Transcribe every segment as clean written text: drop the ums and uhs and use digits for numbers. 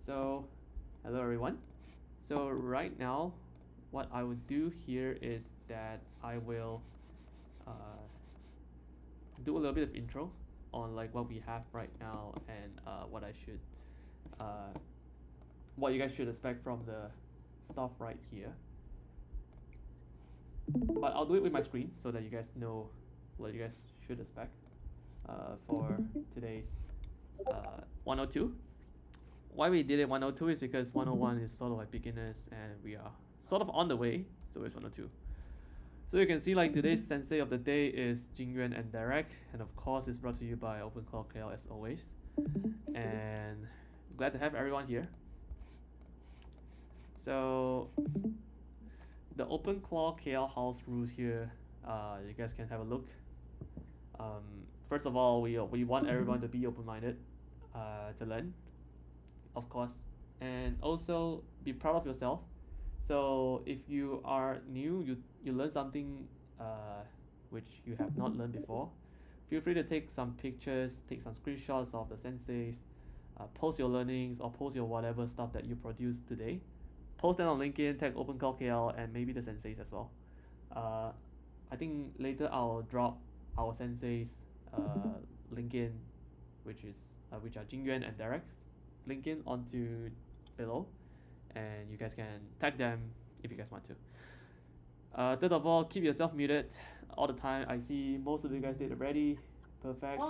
So, hello everyone. So right now, what I would do here is that I will uh, do a little bit of intro on like what we have right now and uh, what you guys should expect from the stuff right here. But I'll do it with my screen so that you guys know what you guys should expect for today's 102. Why we did it 102 is because 101 is sort of like beginners and we are sort of on the way towards 102. So you can see like today's sensei of the day is Jingyuan and Derek, and of course it's brought to you by Openclaw KL as always. And glad to have everyone here. So the Openclaw KL house rules here, you guys can have a look. First of all, we want everyone to be open-minded, to learn, of course, and also be proud of yourself. So if you are new, you learn something which you have not learned before, feel free to take some pictures, take some screenshots of the senseis, post your learnings or post your whatever stuff that you produced today. Post them on LinkedIn, tag Openclaw KL and maybe the senseis as well. I think later I'll drop our senseis LinkedIn, which are Jingyuan and Derek's LinkedIn onto below, and you guys can tag them if you guys want to. Third of all, keep yourself muted all the time. I see most of you guys did already. Perfect.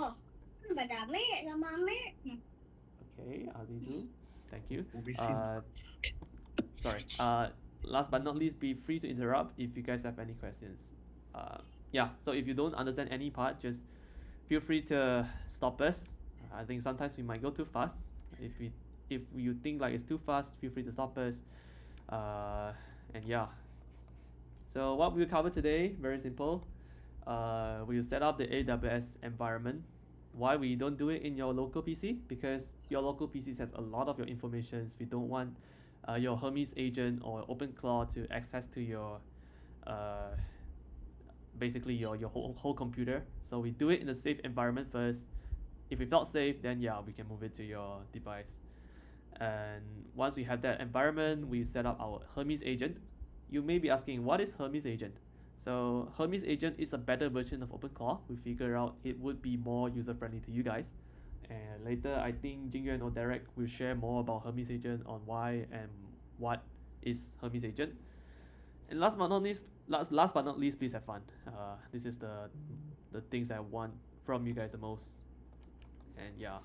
Okay, Azizu, thank you. Sorry. Last but not least, be free to interrupt if you guys have any questions. Yeah. So if you don't understand any part, just feel free to stop us. I think sometimes we might go too fast. If you think like it's too fast, feel free to stop us. And yeah. So what we'll cover today, very simple. We'll set up the AWS environment. Why we don't do it in your local PC? Because your local PC has a lot of your information. We don't want your Hermes agent or Openclaw to access to your basically your whole computer. So we do it in a safe environment first. If we felt safe, then yeah, we can move it to your device. And once we have that environment, we set up our Hermes agent. You may be asking, what is Hermes agent? So Hermes agent is a better version of Openclaw. We figure out it would be more user friendly to you guys. And later, I think Jingyuan or Derek will share more about Hermes agent on why and what is Hermes agent. And last but not least, please have fun. This is the things I want from you guys the most. And yeah.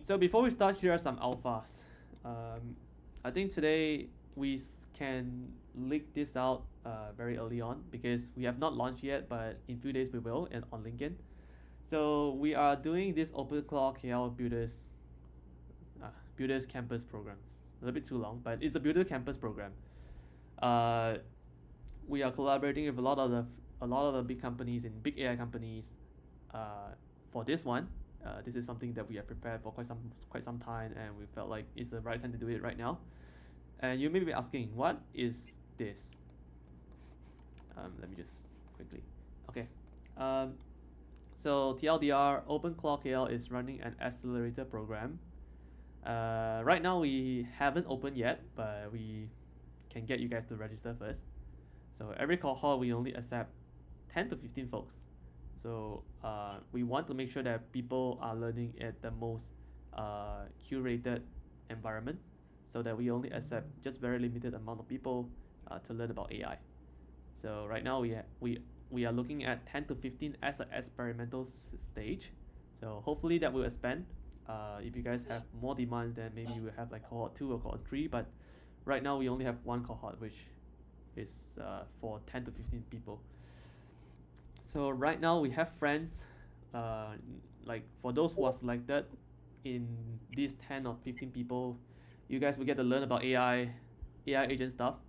So before we start, here are some alphas. I think today we can leak this out very early on because we have not launched yet, but in few days we will and on LinkedIn. So we are doing this Openclaw KL Builders Campus programs. A little bit too long, but it's a Builder Campus program. We are collaborating with a lot of the big companies and big AI companies. For this one, this is something that we have prepared for quite some time, and we felt like it's the right time to do it right now. And you may be asking, what is this? Let me just quickly. Okay. So TLDR, Openclaw KL is running an accelerator program. Right now we haven't opened yet, but we can get you guys to register first. So every cohort we only accept 10 to 15 folks. So we want to make sure that people are learning at the most curated environment, so that we only accept just very limited amount of people to learn about AI. So right now we are looking at 10 to 15 as an experimental stage. So hopefully that will expand. If you guys have more demands, then maybe we'll have like cohort 2 or cohort 3. But right now we only have one cohort, which is for 10 to 15 people. So right now we have friends, like for those who are selected in these 10 or 15 people, you guys will get to learn about AI agent stuff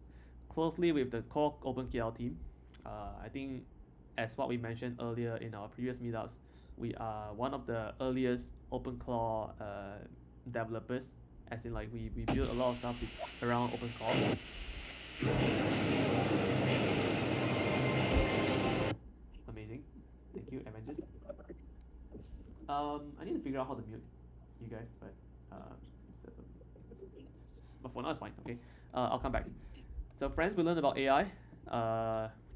closely with the core OpenKL team. I think as what we mentioned earlier in our previous meetups, we are one of the earliest Openclaw developers, as in like we build a lot of stuff around Openclaw. Amazing. Thank you, Avengers. I need to figure out how to mute you guys, but So, but for now it's fine. Okay, I'll come back. So friends, we learn about AI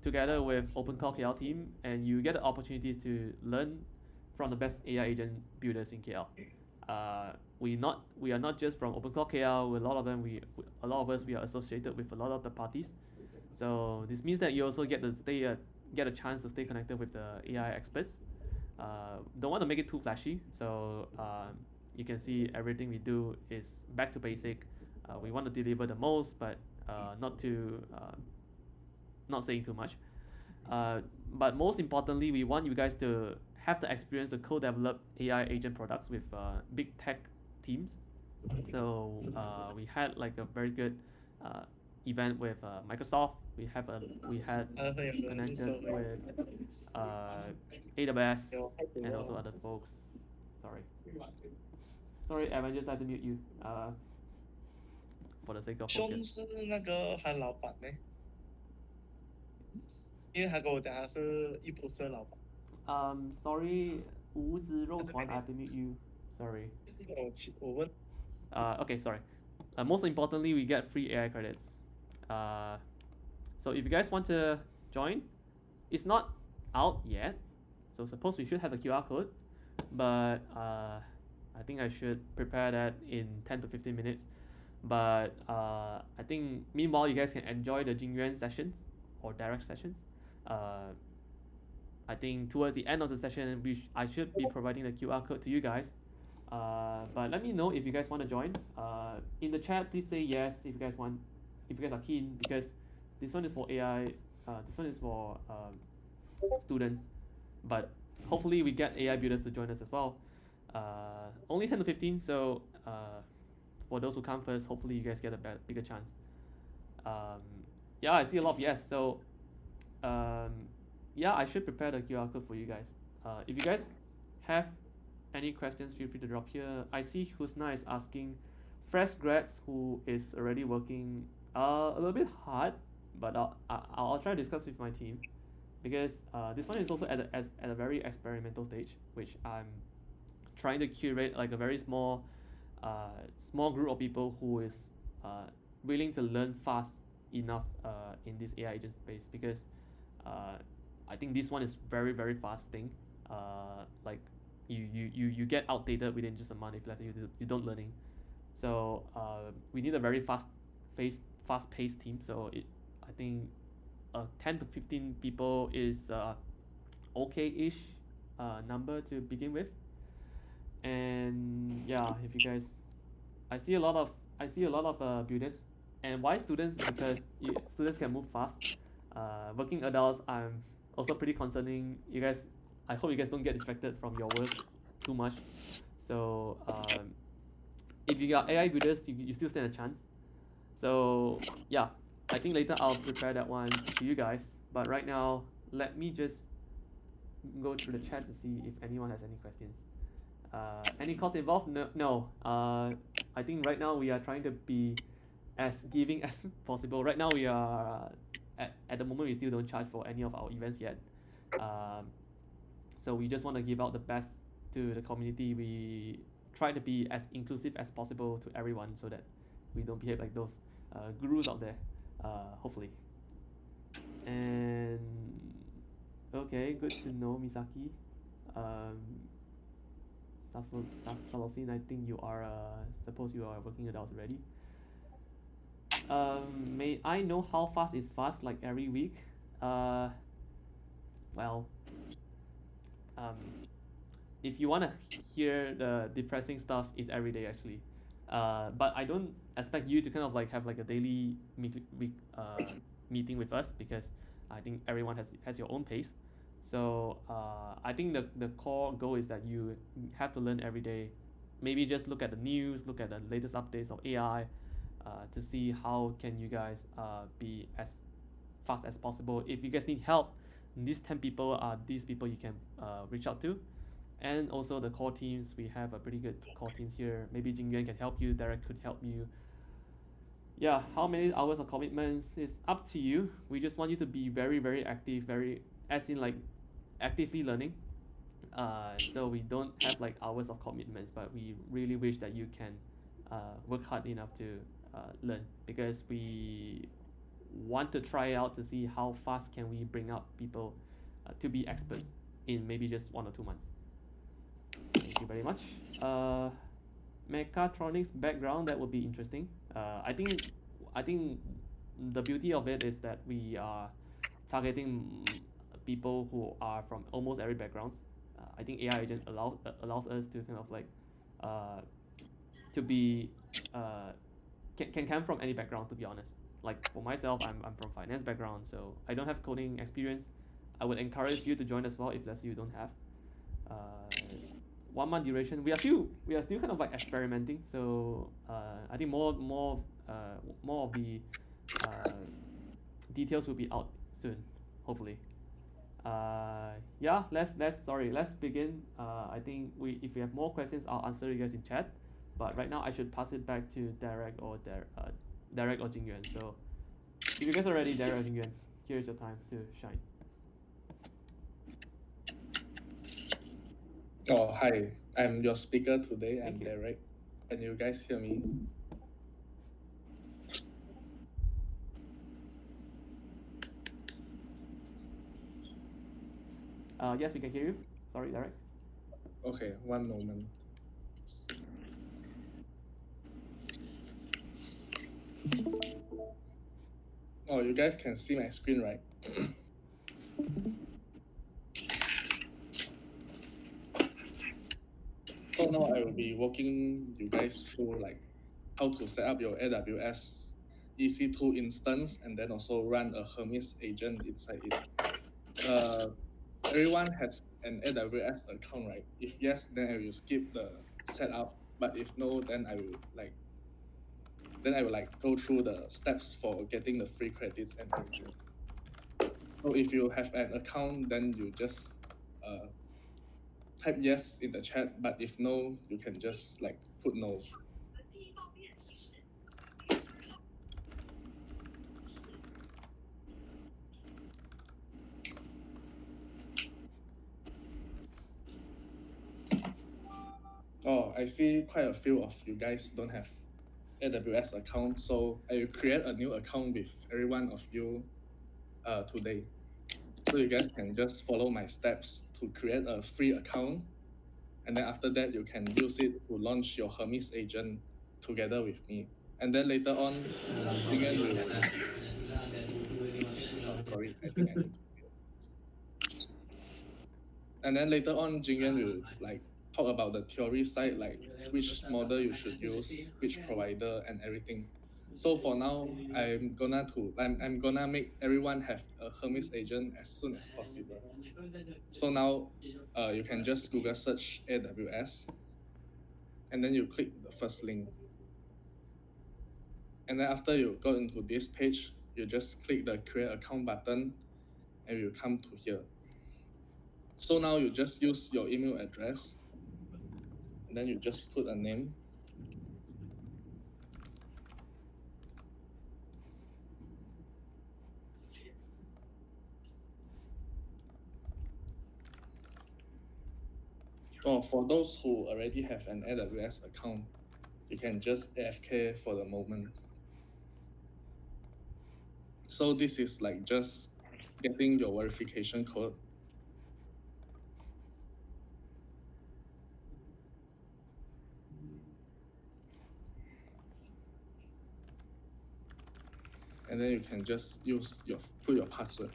together with Openclaw KL team, and you get the opportunities to learn from the best AI agent builders in KL. We are not just from Openclaw KL. A lot of them a lot of us we are associated with a lot of the parties. So this means that you also get a chance to stay connected with the AI experts. Don't want to make it too flashy, so you can see everything we do is back to basic. We want to deliver the most, but not saying too much. But most importantly, we want you guys to have the experience to co-develop AI agent products with big tech teams. So we had like a very good event with Microsoft. We had connected with AWS and also other folks. Sorry, sorry, Evan, just had to mute you. For the sake of focus. 凶是那个韩老板呢，因为他跟我讲他是易普斯的老板。Sorry, 无知肉团, I have to mute you. Sorry. 我问 Okay, sorry. Most importantly, we get free AI credits. Uh, so if you guys want to join, it's not out yet. So suppose we should have a QR code, but I think I should prepare that in 10 to 15 minutes. But I think meanwhile you guys can enjoy the Jingyuan sessions or direct sessions. I think towards the end of the session, I should be providing the QR code to you guys. But let me know if you guys want to join. In the chat, please say yes if you guys want, if you guys are keen, because this one is for AI. This one is for students, but hopefully we get AI builders to join us as well. Only 10 to 15, so for those who come first, hopefully you guys get a bigger chance. Yeah, I see a lot of yes. So yeah, I should prepare the QR code for you guys. If you guys have any questions, feel free to drop here. I see Husna is asking, fresh grads who is already working a little bit hard, but I'll try to discuss with my team, because this one is also at a very experimental stage, which I'm trying to curate like a very small group of people who is willing to learn fast enough in this AI agent space, because I think this one is very fast thing. Like you get outdated within just a month if let's say you don't learning. So we need a very fast paced team. So I think 10 to 15 people is okay-ish number to begin with. And yeah, if you guys, I see a lot of builders. And why students? Because students can move fast. Working adults, I'm also pretty concerning. You guys, I hope you guys don't get distracted from your work too much. So if you got AI builders, you still stand a chance. So yeah, I think later I'll prepare that one to you guys. But right now, let me just go through the chat to see if anyone has any questions. Any cost involved? No, no. I think right now we are trying to be as giving as possible. Right now we are at the moment we still don't charge for any of our events yet. So we just want to give out the best to the community. We try to be as inclusive as possible to everyone, so that we don't behave like those gurus out there. Hopefully. And okay, good to know, Misaki. Um, Salosin, I think you are suppose you are working adults already. May I know how fast is fast, like every week? Well, um, if you wanna hear the depressing stuff, is every day actually. But I don't expect you to kind of like have like a daily meeting with us, because I think everyone has your own pace. So I think the core goal is that you have to learn every day. Maybe just look at the news, look at the latest updates of AI, to see how can you guys be as fast as possible. If you guys need help, these 10 people are these people you can reach out to. And also the core teams, we have a pretty good core teams here. Maybe Jingyuan can help you, Derek could help you. Yeah, how many hours of commitments is up to you. We just want you to be very active, very as in like actively learning. So we don't have like hours of commitments, but we really wish that you can work hard enough to learn, because we want to try out to see how fast can we bring up people to be experts in maybe just 1 or 2 months. Thank you very much. Uh, Mechatronics background, that would be interesting. I think the beauty of it is that we are targeting people who are from almost every backgrounds. I think AI agent allows us to kind of like uh, to be can come from any background, to be honest. Like for myself, I'm from finance background, so I don't have coding experience. I would encourage you to join as well if let's say you don't have. Uh, 1 month duration. We are still kind of like experimenting. So I think more of the uh, details will be out soon, hopefully. Yeah, let's begin. I think we if we have more questions, I'll answer you guys in chat. But right now, I should pass it back to Derek or Jingyuan. So if you guys are ready, Derek or Jingyuan, here's your time to shine. Oh, hi. I'm your speaker today. I'm Thank you. Derek. Can you guys hear me? Yes, we can hear you. Sorry, Derek. Okay, one moment. Oh, you guys can see my screen, right? So now I will be walking you guys through like how to set up your AWS EC2 instance and then also run a Hermes agent inside it. Uh, Everyone has an AWS account, right? If yes, then I will skip the setup. But if no, then I will like go through the steps for getting the free credits and everything. So if you have an account, then you just uh, type yes in the chat. But if no, you can just like put no. Oh, I see quite a few of you guys don't have AWS account, so I will create a new account with every one of you today. So you guys can just follow my steps to create a free account, and then after that you can use it to launch your Hermes agent together with me. And then later on, Jingen will. Oh, sorry, I think I need. And then later on, Jingen will like talk about the theory side, like which model you should use, which provider, and everything. So for now, I'm gonna make everyone have a Hermes agent as soon as possible. So now, you can just Google search AWS, and then you click the first link. And then after you go into this page, you just click the create account button, and you come to here. So now you just use your email address, and then you just put a name. Or for those who already have an AWS account, you can just AFK for the moment. So this is like just getting your verification code. And then you can just put your password.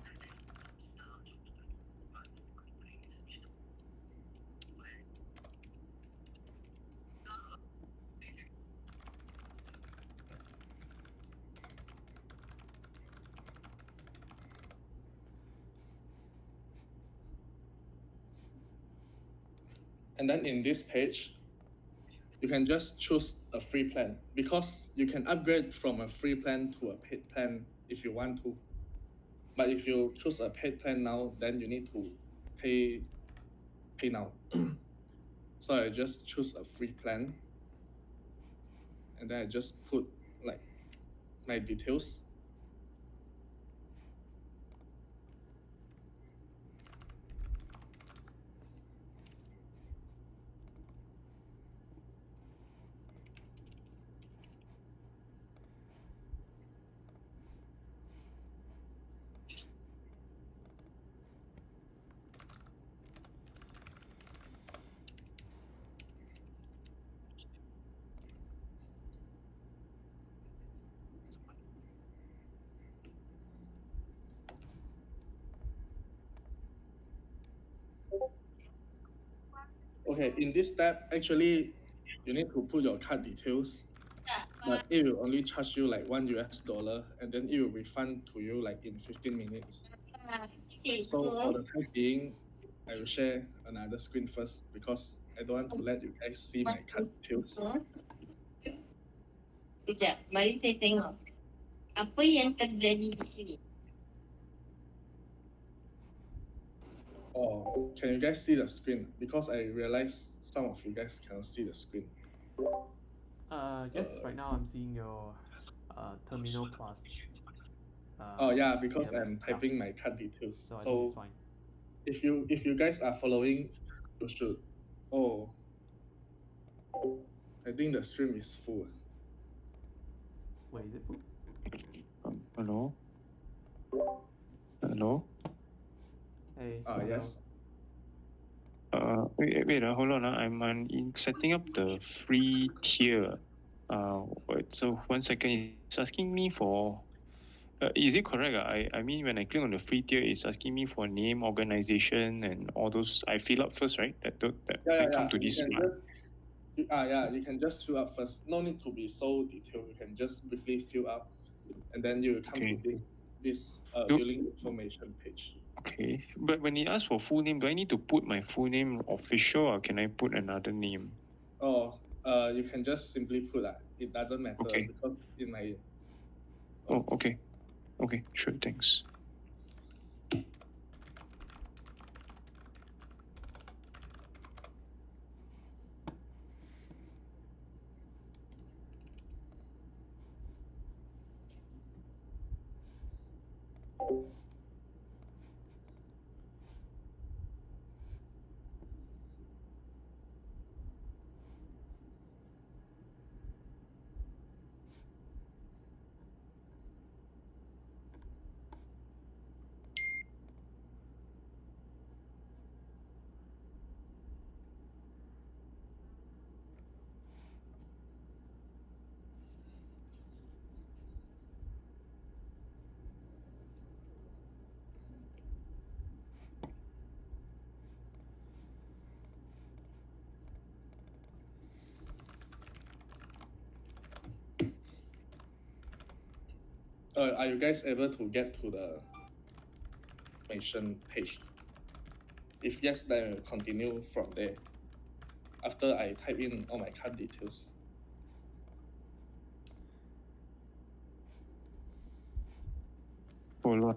And then in this page, you can just choose a free plan because you can upgrade from a free plan to a paid plan if you want to. But if you choose a paid plan now, then you need to pay now. So I just choose a free plan, and then I just put like my details. Okay, in this step, actually, you need to put your card details, but it will only charge you like $1, and then it will refund to you like in 15 minutes. So for the time being, I will share another screen first because I don't want to let you guys see my card details. Sekejap, mari saya tengok. Apa yang terjadi di sini? Oh, can you guys see the screen? Because I realize some of you guys cannot see the screen. Yes, right now I'm seeing your terminal plus. Oh yeah, because database. I'm typing my card details. So I think it's fine. if you guys are following, you should. Oh, I think the stream is full. Wait, is it full? Hello? Hello? Hey. Ah hello. yes. Wait, hold on. I'm in setting up the free tier. Wait, so 1 second. It's asking me for. Is it correct? I mean, when I click on the free tier, it's asking me for name, organization, and all those. I fill up first, right? That I come to You this can line. you can just fill up first. No need to be so detailed. You can just briefly fill up, and then you will come Okay. to this You- billing information page. Okay, but when it asks for full name, do I need to put my full name official, or can I put another name? Oh, you can just simply put that. It doesn't matter Okay. because in my. Oh, okay. Okay, sure, thanks. Are you guys able to get to the information page? If yes, then we'll continue from there. After I type in all my card details. Hold on.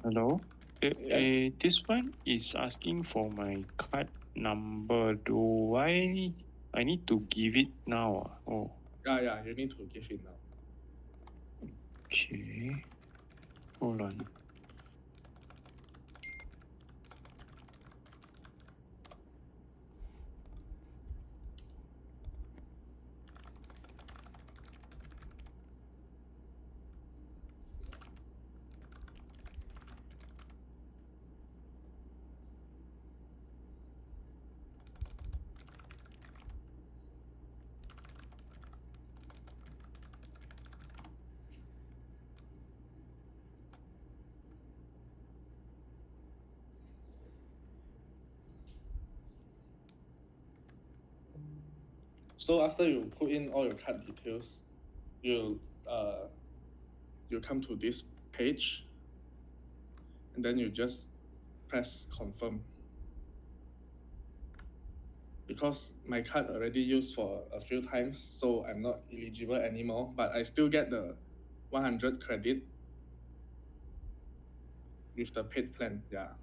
Hello. This one is asking for my card number. Do I need to give it now? Oh, Yeah, you need to give it now. okay. Hold on. So after you put in all your card details, you come to this page, and then you just press confirm. Because my card already used for a few times, so I'm not eligible anymore, but I still get the 100 credit with the paid plan. Yeah.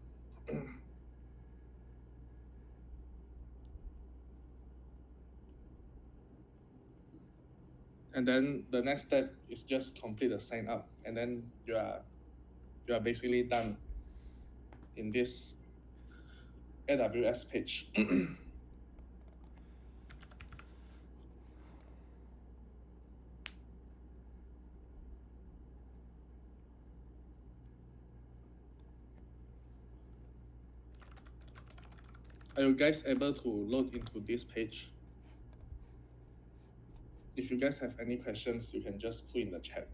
And then the next step is just complete the sign up, and then you are basically done in this AWS page. Are you guys able to load into this page? If you guys have any questions, you can just put in the chat.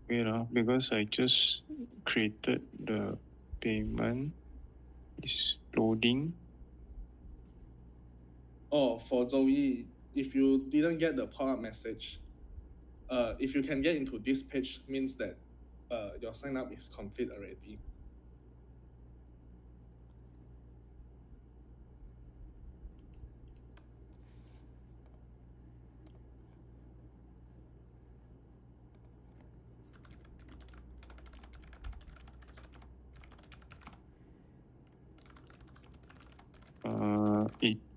Because I just created the payment. It's loading. Oh, for Zoe, if you didn't get the pop-up message, if you can get into this page, means that your sign up is complete already.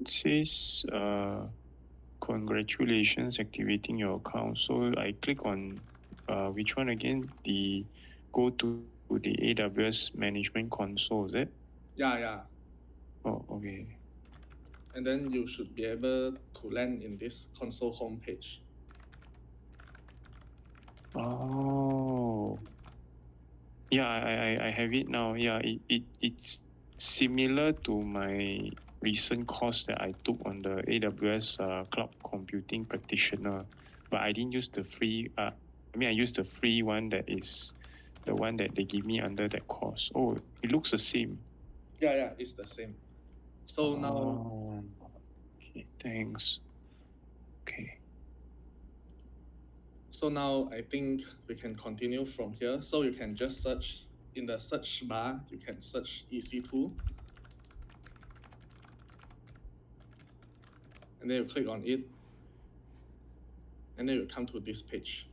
It says congratulations activating your account. So I click on which one again? The go to the AWS management console, is it? Yeah. Oh, okay. And then you should be able to land in this console homepage. Oh. Yeah, I have it now. Yeah, it's similar to my recent course that I took on the AWS cloud computing practitioner, but I didn't use the free. I used the free one that is the one that they give me under that course. Oh, it looks the same. Yeah, it's the same. So now, Okay, thanks. Okay. so now I think we can continue from here. So you can just search in the search bar. You can search EC2, and then you click on it, and then you come to this page.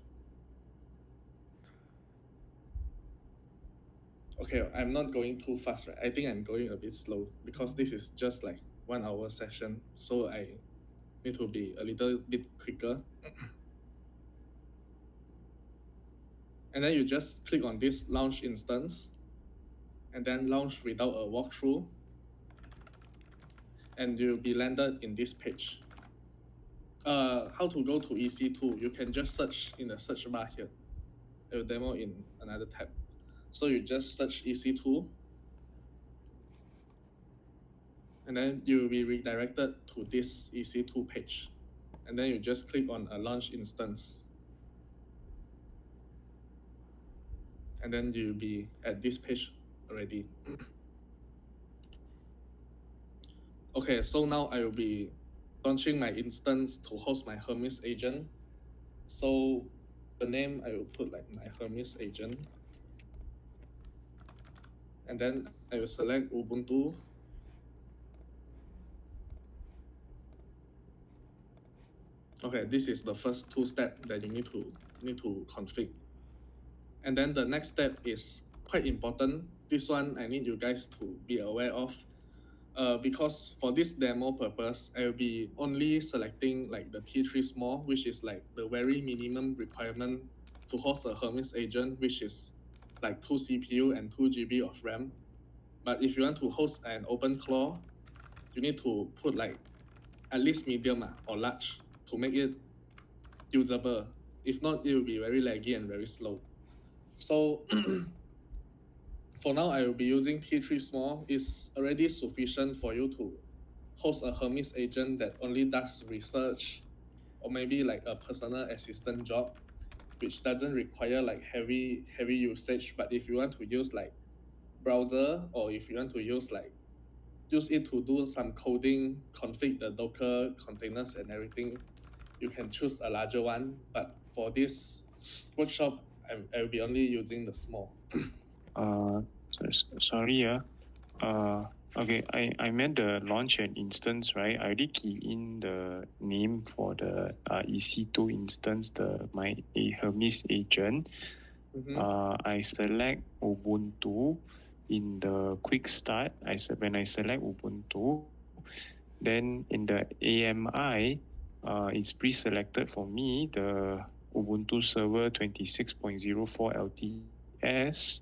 Okay, I'm not going too fast, right? I think I'm going a bit slow because this is just like 1 hour session, so I need to be a little bit quicker. And then you just click on this launch instance, and then launch without a walkthrough, and you'll be landed in this page. How to go to EC2? You can just search in the search bar here. I will demo in another tab. So you just search EC2, and then you will be redirected to this EC2 page. And then you just click on a launch instance. And then you'll be at this page already. Okay, so now I will be launching my instance to host my Hermes agent. So the name I will put like my Hermes agent. And then I will select Ubuntu. Okay, this is the first two steps that you need to config. And then the next step is quite important. This one I need you guys to be aware of. Because for this demo purpose, I will be only selecting like the T3 small, which is like the very minimum requirement to host a Hermes agent, which is like 2 CPU and 2 GB of RAM. But if you want to host an Openclaw, you need to put like at least medium or large to make it usable. If not, it will be very laggy and very slow. So for now, I will be using T3 small. It's already sufficient for you to host a Hermes agent that only does research or maybe like a personal assistant job, which doesn't require like heavy usage. But if you want to use like browser, or if you want to use it to do some coding, config the Docker containers and everything, you can choose a larger one. But for this workshop, I'll be only using the small. Sorry, okay, I meant the launch an instance, right? I already key in the name for the EC2 instance, my Hermes agent. I select Ubuntu in the quick start. When I select Ubuntu, then in the AMI, it's pre-selected for me, the Ubuntu server 26.04 LTS.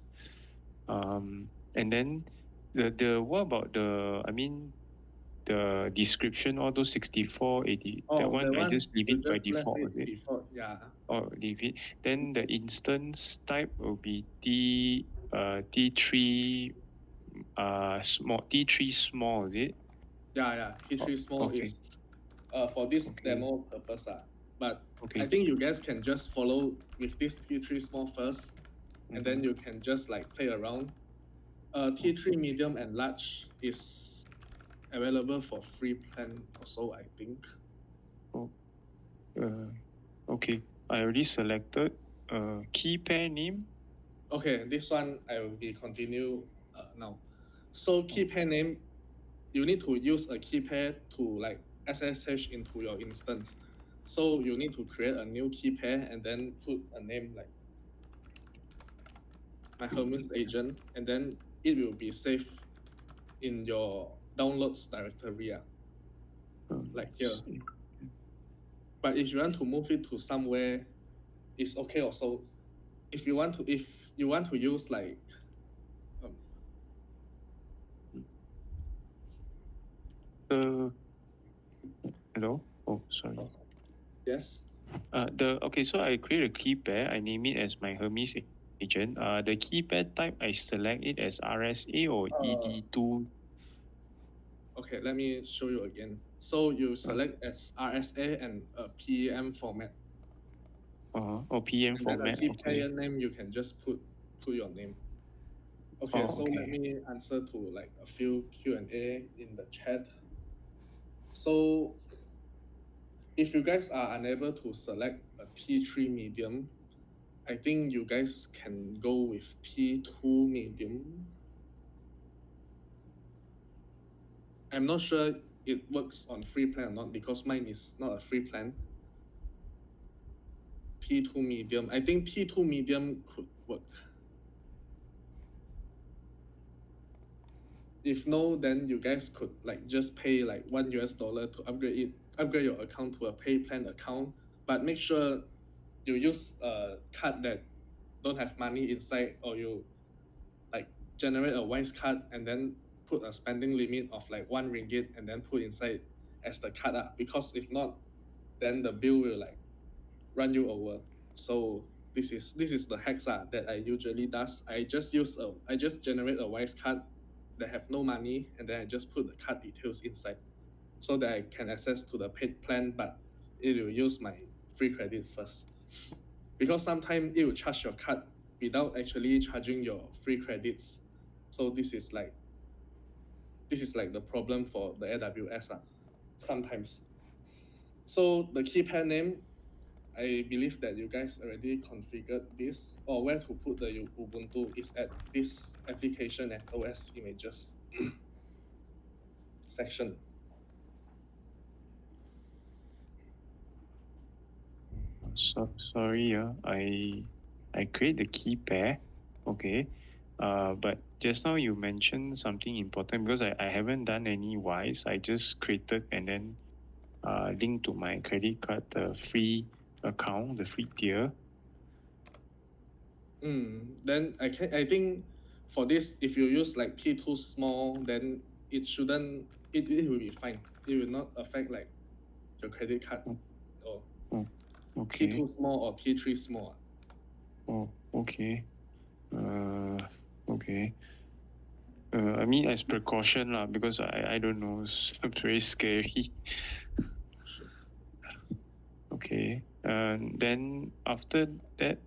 And then the what about the description, all those 64, 80, that Oh, one that I one just leave you it by just left default, is it it? default. Yeah. Or leave it. Then the instance type will be T3 small, T3 small, is it? Yeah. T3 small Okay, is for this okay, demo purpose. But I okay. think you guys can just follow with this T3 small first, and then Mhm. you can just like play around. T3 medium and large is available for free plan also, I think. Oh, okay. I already selected key pair name. Okay, this one I will be continue now. So key pair name, you need to use a key pair to like SSH into your instance. So you need to create a new key pair and then put a name like my Hermes agent, and then it will be saved in your downloads directory, like here. But if you want to move it to somewhere, it's okay also. If you want to use like um, Uh, Hello. Oh, sorry. yes. So I create a key pair. I name it as my Hermes agent. The key pair type I select it as RSA or Uh, ED2. okay, let me show you again. So you select as RSA and a PEM format, Or PM and then a format. key Okay. pair name you can just put your name. Okay, Oh, so let okay. me answer to like a few Q&A in the chat. So if you guys are unable to select a T3 medium, I think you guys can go with T2 medium. I'm not sure it works on free plan or not because mine is not a free plan. T2 medium. I think T2 medium could work. If no, then you guys could like just pay like $1 to upgrade your account to a pay plan account. But make sure you use a card that don't have money inside, or you like generate a wise card and then put a spending limit of like R1 and then put inside as the card, because if not, then the bill will like run you over. So this is the hacks that I usually does. I just generate a wise card that have no money, and then I just put the card details inside so that I can access to the paid plan, but it will use my free credit first. Because sometimes it will charge your card without actually charging your free credits. So this is like the problem for the AWS sometimes. So the key pair name, I believe that you guys already configured this, or where to put the Ubuntu is at this application and OS images section. Sorry. I create the key pair. Okay. But just now you mentioned something important because I haven't done any wise. I just created and then linked to my credit card the free account, the free tier. Then I think for this, if you use like T2 small, then it will be fine. It will not affect like your credit card or Oh, okay. T2 small or T3 small. Oh, okay. Uh, okay. I mean, as precaution lah, because I don't know, it's very scary. Sure. Okay. Then after that,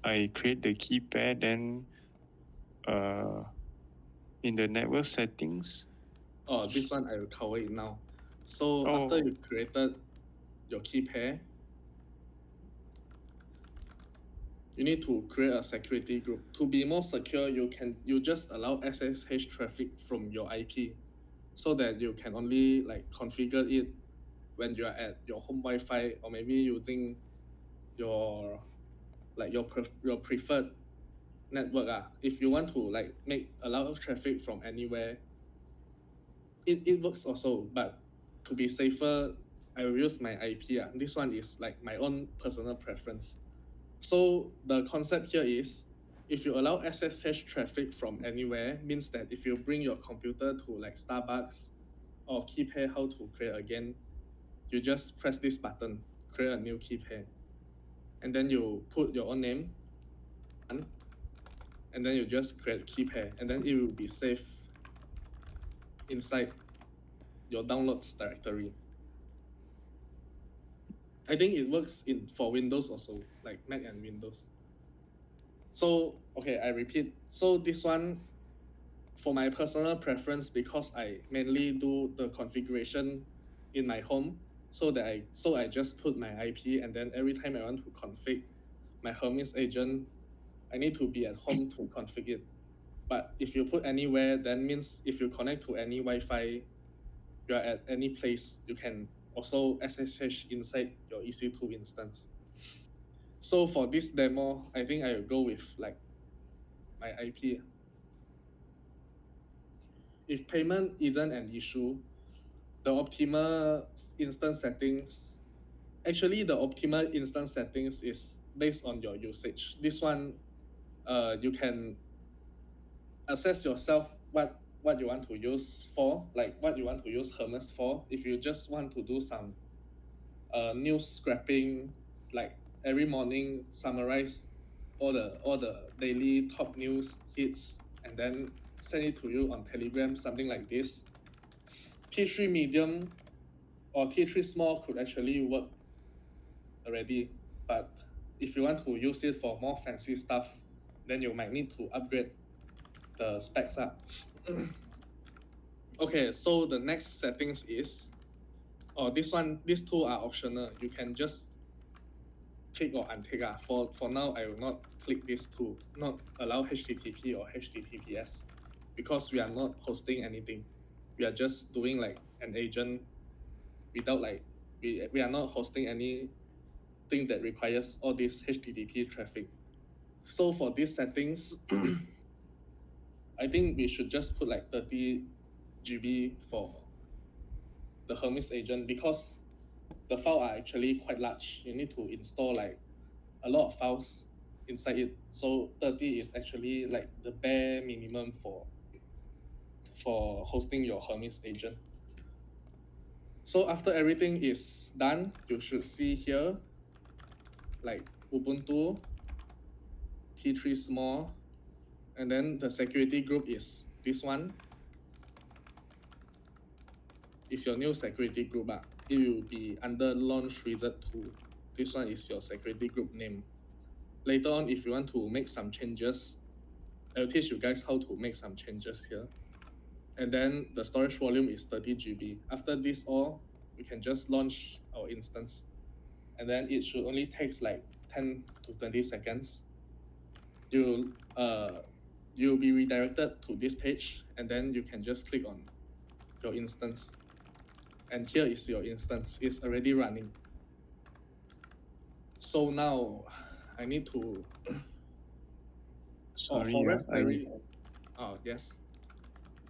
I create the key pair. Then uh, in the network settings. Oh, this one I will cover it now. So after Oh, you created your key pair, you need to create a security group. To be more secure, you just allow SSH traffic from your IP, so that you can only like configure it when you are at your home Wi-Fi, or maybe using your your preferred network. If you want to like make allow traffic from anywhere, it works also. But to be safer, I will use my IP. This one is like my own personal preference. So the concept here is, if you allow SSH traffic from anywhere, means that if you bring your computer to like Starbucks or key pair how to create again, you just press this button, create a new key pair, and then you put your own name, and then you just create key pair, and then it will be saved inside your downloads directory. I think it works for Windows also, like Mac and Windows. So okay, I repeat. So this one, for my personal preference, because I mainly do the configuration in my home, so I just put my IP, and then every time I want to config my Hermes agent, I need to be at home to configure it. But if you put anywhere, then means if you connect to any Wi-Fi, you are at any place, you can also SSH inside your EC2 instance. So for this demo, I think I will go with like my IP. If payment isn't an issue, the optimal instance settings, actually the optimal instance settings is based on your usage. This one, you can assess yourself what you want to use for, like what you want to use Hermes for. If you just want to do some news scrapping, like every morning summarize all the daily top news hits and then send it to you on Telegram, something like this. T3 medium or T3 small could actually work already, but if you want to use it for more fancy stuff, then you might need to upgrade the specs up. Okay, so the next settings is, these two are optional. You can just click or untick. For now, I will not click these two, not allow HTTP or HTTPS, because we are not hosting anything. We are just doing like an agent without like, we are not hosting anything that requires all this HTTP traffic. So for these settings, I think we should just put like 30 GB for the Hermes agent, because the file are actually quite large. You need to install like a lot of files inside it. So 30 is actually like the bare minimum for hosting your Hermes agent. So after everything is done, you should see here like Ubuntu, T3 small, and then the security group is this one. Is your new security group. It will be under launch wizard 2. This one is your security group name. Later on, if you want to make some changes, I'll teach you guys how to make some changes here. And then the storage volume is 30 GB. After this all, we can just launch our instance. And then it should only takes like 10 to 20 seconds. You'll be redirected to this page, and then you can just click on your instance. And here is your instance. It's already running. So now I need to. Sorry, for Raspberry. Yes.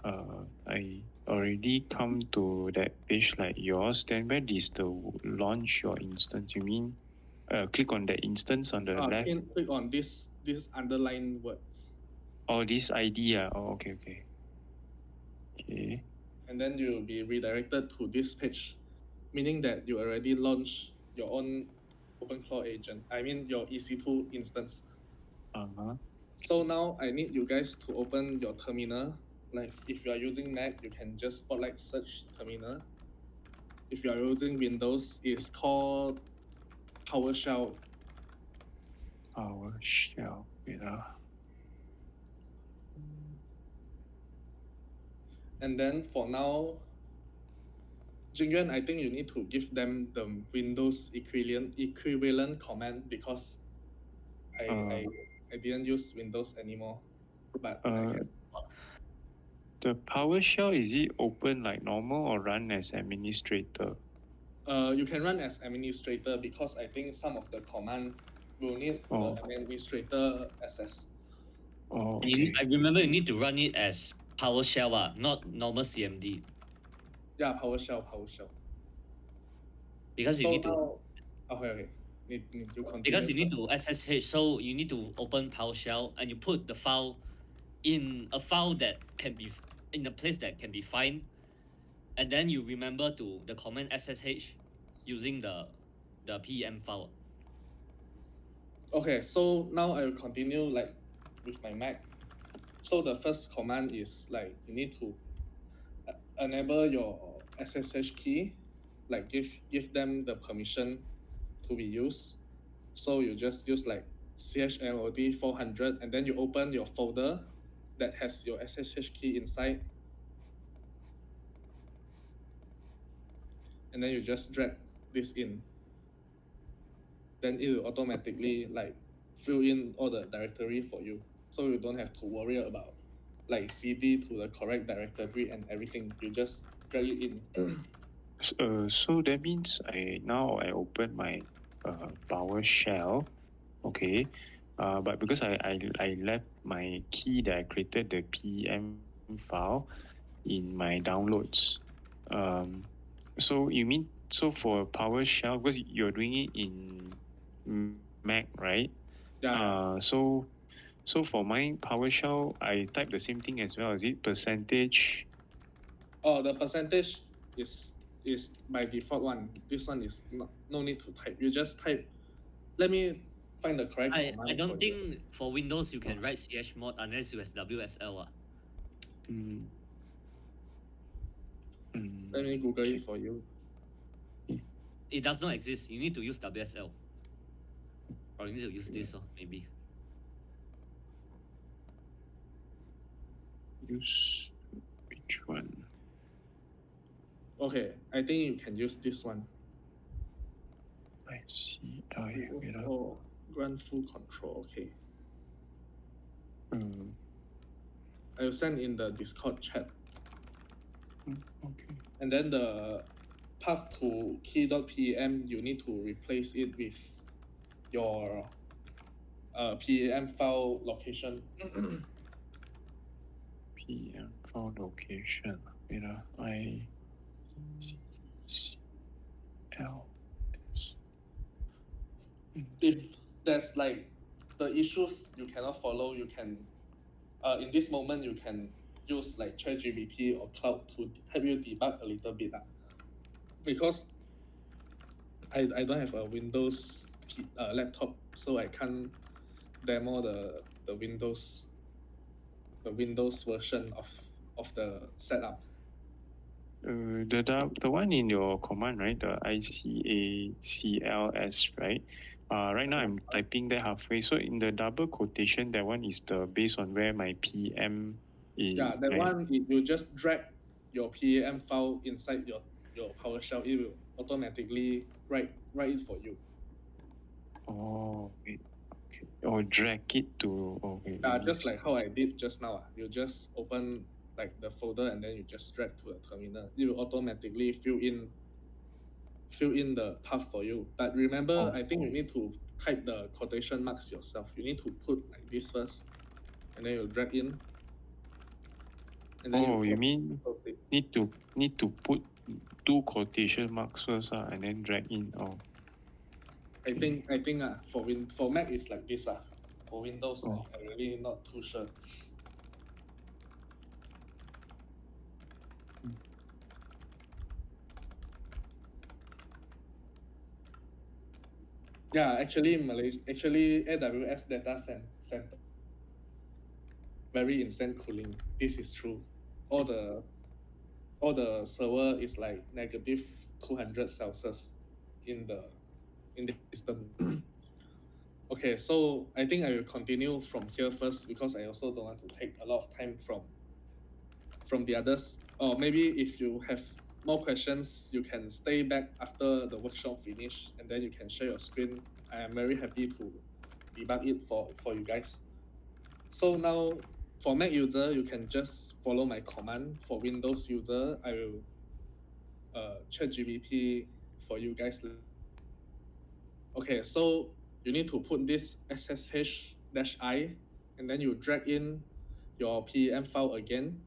I already come to that page like yours. Then where is the launch your instance? You mean click on the instance on the left? Click on this underlined words. Oh, this ID. Oh, okay. Okay. And then you'll be redirected to this page, meaning that you already launched your own Openclaw agent. I mean your EC2 instance. So now I need you guys to open your terminal. Like if you are using Mac, you can just spotlight search terminal. If you are using Windows, it's called PowerShell. PowerShell. Wait. And then for now, Jingyuan, I think you need to give them the Windows equivalent command, because I didn't use Windows anymore. But the PowerShell, is it open like normal or run as administrator? You can run as administrator, because I think some of the command will need the administrator access. Oh, okay. I remember you need to run it as PowerShell, not normal CMD. Yeah, PowerShell. because you So need to now, okay. You continue because you need first. to SSH. So you need to open PowerShell and you put the file in a file that can be in a place that can be find, and then you remember to the command SSH using the PEM file. Okay, so now I will continue like with my Mac. So the first command is like you need to enable your SSH key, like give them the permission to be used. So you just use like chmod 400 and then you open your folder that has your SSH key inside, and then you just drag this in. Then it will automatically like fill in all the directory for you, so you don't have to worry about like cd to the correct directory and everything. You just drag it in. So that means I open my PowerShell, okay, but because I left my key that I created the PM file in my downloads. So you mean so for PowerShell, because you're doing it in Mac, right? Yeah. So for my PowerShell, I type the same thing as well. Is it percentage? Oh, the percentage is by default one. This one is not, no need to type. You just type. Let me find the correct I command for don't you. think for Windows you can write chmod unless you have WSL. Mm, Let me Google check. it for you. It does not exist. You need to use WSL. Or you need to use this maybe. Use which one? Okay, I think you can use this one. I see. I wait up. Oh, grant full control. Okay, Um, I will send in the Discord chat. okay. And then the path to key.pem, you need to replace it with your PEM file location. PM file location. Wait up. L S. If there's like the issues you cannot follow, you can in this moment you can use like ChatGPT or cloud to help you debug a little bit. Because I don't have a Windows laptop, so I can't demo the Windows version of the setup. The one in your command, right? The ICACLS, right? Right now I'm typing that halfway. So in the double quotation, that one is the based on where my PM is. Yeah, that right? one you just drag your PAM file inside your PowerShell. It will automatically write it for you. Oh, wait. Okay. Or drag it to. Okay. Just like how I did just now. You just open like the folder and then you just drag to a terminal. It will automatically fill in the path for you. But remember, I think you need to type the quotation marks yourself. You need to put like this first, and then you drag in, and then Oh, you mean close it. need to put two quotation marks first, and then drag in. Oh. I think for Mac it's like this. For Windows, Oh. I really not too sure. Yeah, actually AWS data center very insane cooling. This is true. All the server is like negative 200 Celsius in the system. Okay, so I think I will continue from here first because I also don't want to take a lot of time from the others. Or maybe if you have more questions, you can stay back after the workshop finish and then you can share your screen. I am very happy to debug it for you guys. So now for Mac user, you can just follow my command. For Windows user, I will ChatGPT for you guys. Okay, so you need to put this SSH-I and then you drag in your PEM file again.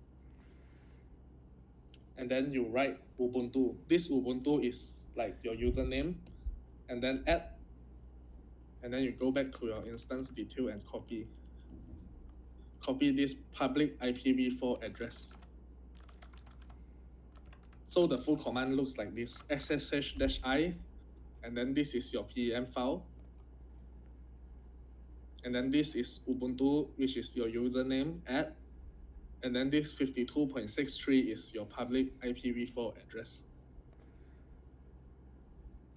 And then you write Ubuntu. This Ubuntu is like your username, and then add, and then you go back to your instance detail and copy this public IPv4 address. So the full command looks like this: ssh-i, and then this is your PEM file, and then this is Ubuntu, which is your username, add, and then this 52.63 is your public IPv4 address.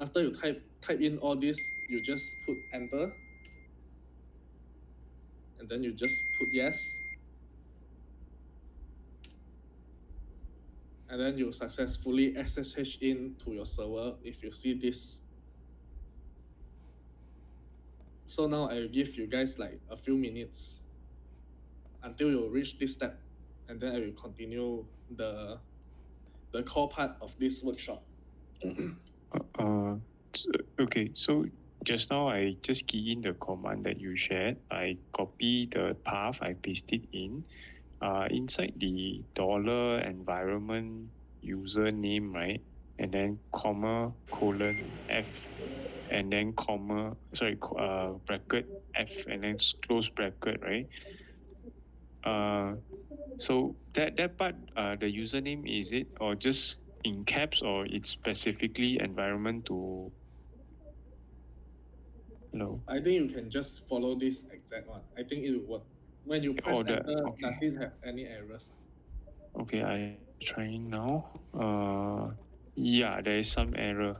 After you type in all this, you just put enter, and then you just put yes, and then you successfully SSH in to your server if you see this. So now I will give you guys like a few minutes until you reach this step, and then I will continue the core part of this workshop. Okay, so just now I just key in the command that you shared. I copy the path, I paste it in. Inside the dollar environment username, right? And then comma colon F, and then bracket F, and then close bracket, right? So that part, the username, is it, or just in caps, or it's specifically environment to? Hello. I think you can just follow this exact one. I think it will work. When you press enter, does it have any errors? Okay, I trying now. Yeah, there is some error.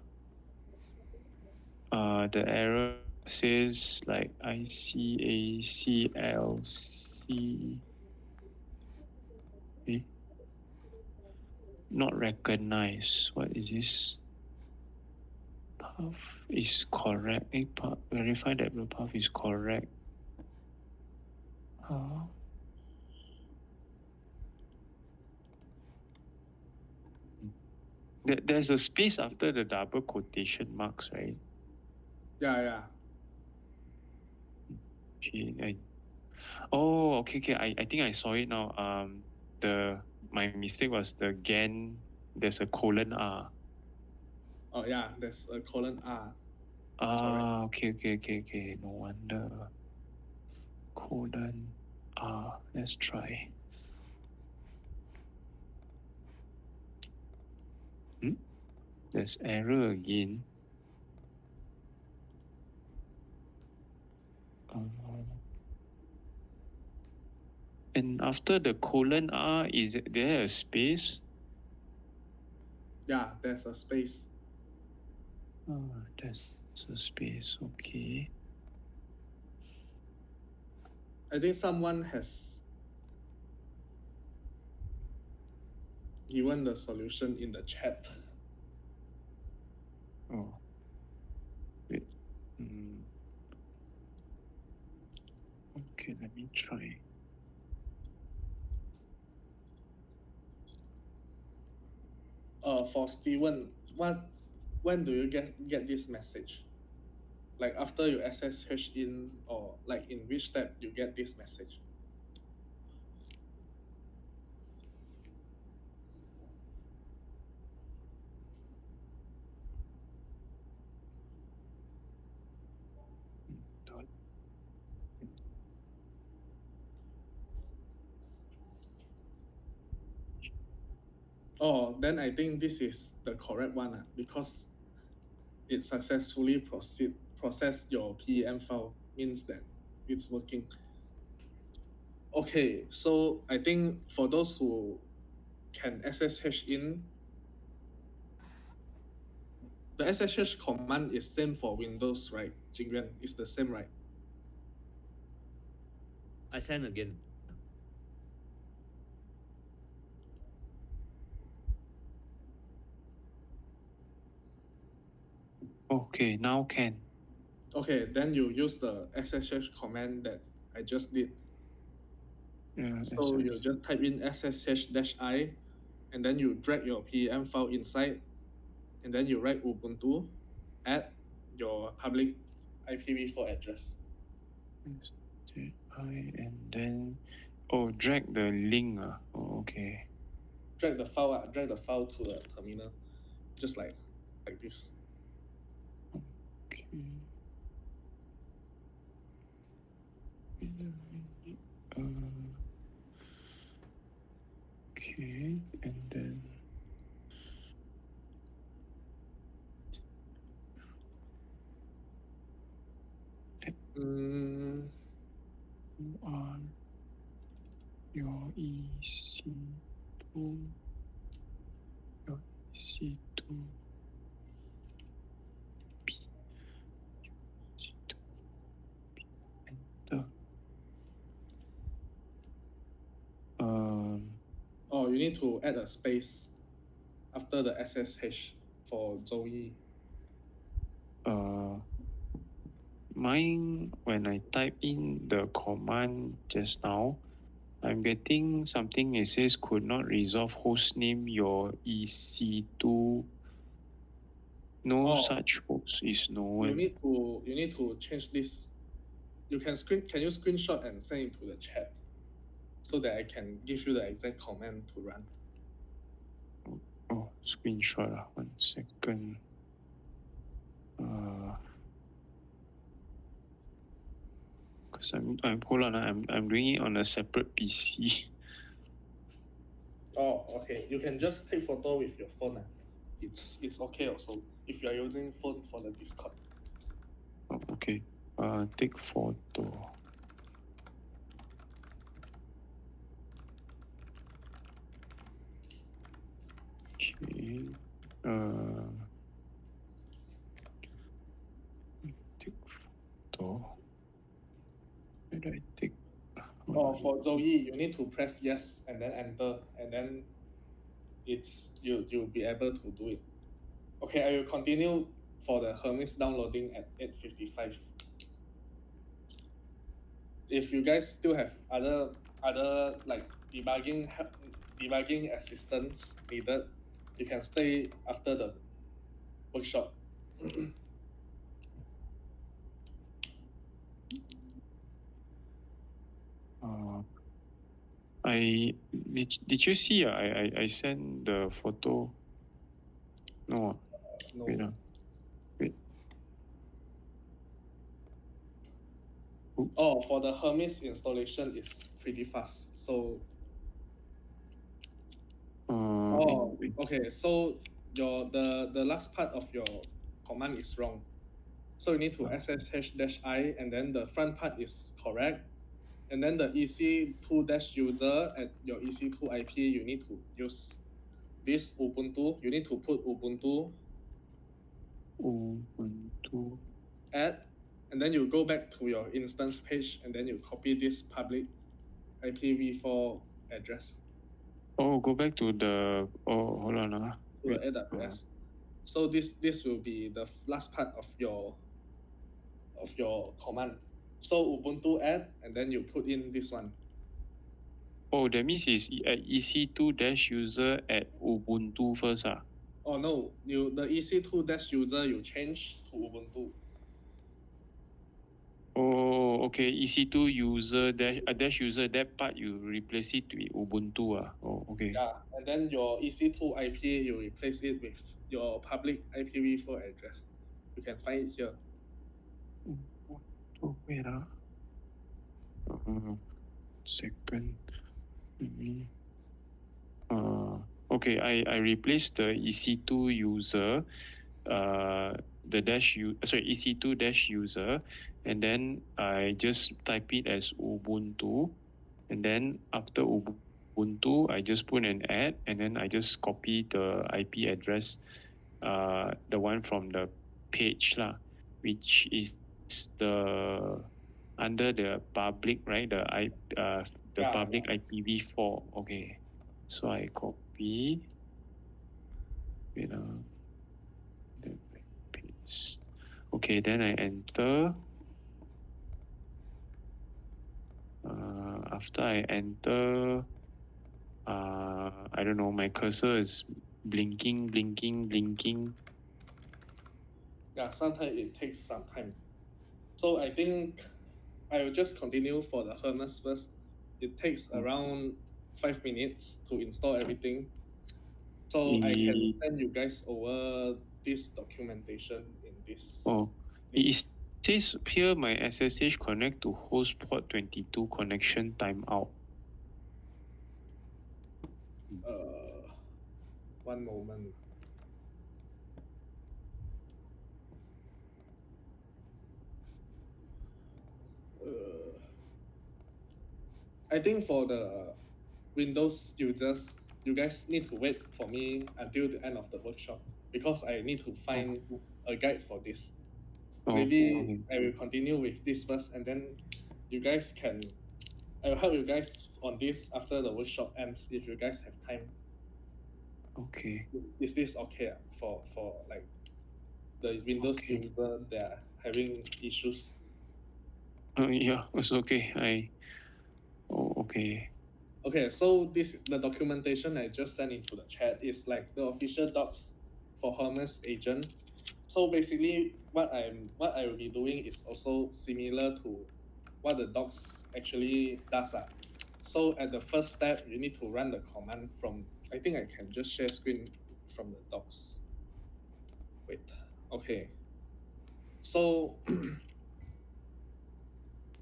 The error says like ICACLC. Eh? Not recognized. What is this? Path is correct. Verify that the path is correct. There's a space after the double quotation marks, right? Yeah. Okay. I think I saw it now. My mistake was the GAN. There's a colon R. Oh yeah, there's a colon R. Okay. No wonder. Colon R. Let's try. There's error again. And after the colon R, is there a space? Yeah, there's a space. There's a space. Okay. I think someone has given the solution in the chat. Oh. Wait. Okay, let me try. For Steven, when do you get this message? Like after you SSH in, or like in which step you get this message? Oh, then I think this is the correct one because it successfully processed your PEM file, means that it's working. Okay, so I think for those who can SSH in, the SSH command is same for Windows, right? Jingyuan, it's the same, right? I send again. Okay, now can. Okay, then you use the SSH command that I just did. Yeah, So you just type in ssh-i, and then you drag your PEM file inside, and then you write Ubuntu, add your public IPv4 address. And then drag the link. Okay. Drag the file to the terminal, just like like this. Okay. Okay, and then Mm, you are your EC2, your EC2, P, EC2, enter. oh, you need to add a space after the SSH for Zoe. Mine, when I type in the command just now, I'm getting something. It says could not resolve hostname your EC2. No Oh. such host is known. You need to change this. You can you screenshot and send it to the chat so that I can give you the exact command to run. Oh, screenshot. 1 second. Because I'm hold on. I'm doing it on a separate PC. Oh, okay. You can just take photo with your phone. It's okay also if you are using phone for the Discord. Oh, okay. Take photo. Okay. Take photo. Where do I take? Oh, for Zoe, you need to press yes and then enter, and then you'll be able to do it. Okay, I will continue for the Hermes downloading at 8:55. If you guys still have other like debugging assistance needed, you can stay after the workshop. Did you see? I sent the photo. No. No. Wait. Wait. Oh, for the Hermes installation is pretty fast. So. Oh, okay. So the last part of your command is wrong. So you need to SSH-I and then the front part is correct. And then the EC2-user at your EC2 IP, you need to use this Ubuntu. You need to put Ubuntu add, and then you go back to your instance page and then you copy this public IPv4 address. Oh, go back to the. Oh, hold on. To the AWS. So this will be the last part of your command. So Ubuntu add, and then you put in this one. Oh, that means it's at EC2-user at Ubuntu first. Oh no, the EC2-user you change to Ubuntu. Oh, okay. EC2 user dash user, that part you replace it with Ubuntu. Oh, okay. Yeah, and then your EC2 IP you replace it with your public IPv4 address. You can find it here. Oh, wait. Second. Okay, I replaced the EC2 user, the EC2 dash user, and then I just type it as Ubuntu, and then after Ubuntu, I just put an add, and then I just copy the IP address, the one from the page lah, which is the under the public, right? The public IPv4. Okay, so I copy. Wait, the paste. Okay, then I enter. After I enter, I don't know, my cursor is blinking. Yeah, sometimes it takes some time. So I think I will just continue for the Hermes first. It takes around 5 minutes to install everything. So I can send you guys over this documentation in this. Oh, it says here my SSH connect to host port 22 connection timeout. One moment. I think for the Windows users, you guys need to wait for me until the end of the workshop because I need to find a guide for this. Maybe okay. I will continue with this first, and then you guys can. I will help you guys on this after the workshop ends if you guys have time. Okay. Is this okay for like the Windows Okay. user that are having issues? Yeah, it's okay. Okay. Okay, so this is the documentation I just sent into the chat is like the official docs for Hermes agent. So basically, what I will be doing is also similar to what the docs actually does. So at the first step, you need to run the command from. I think I can just share screen from the docs. Wait, okay. So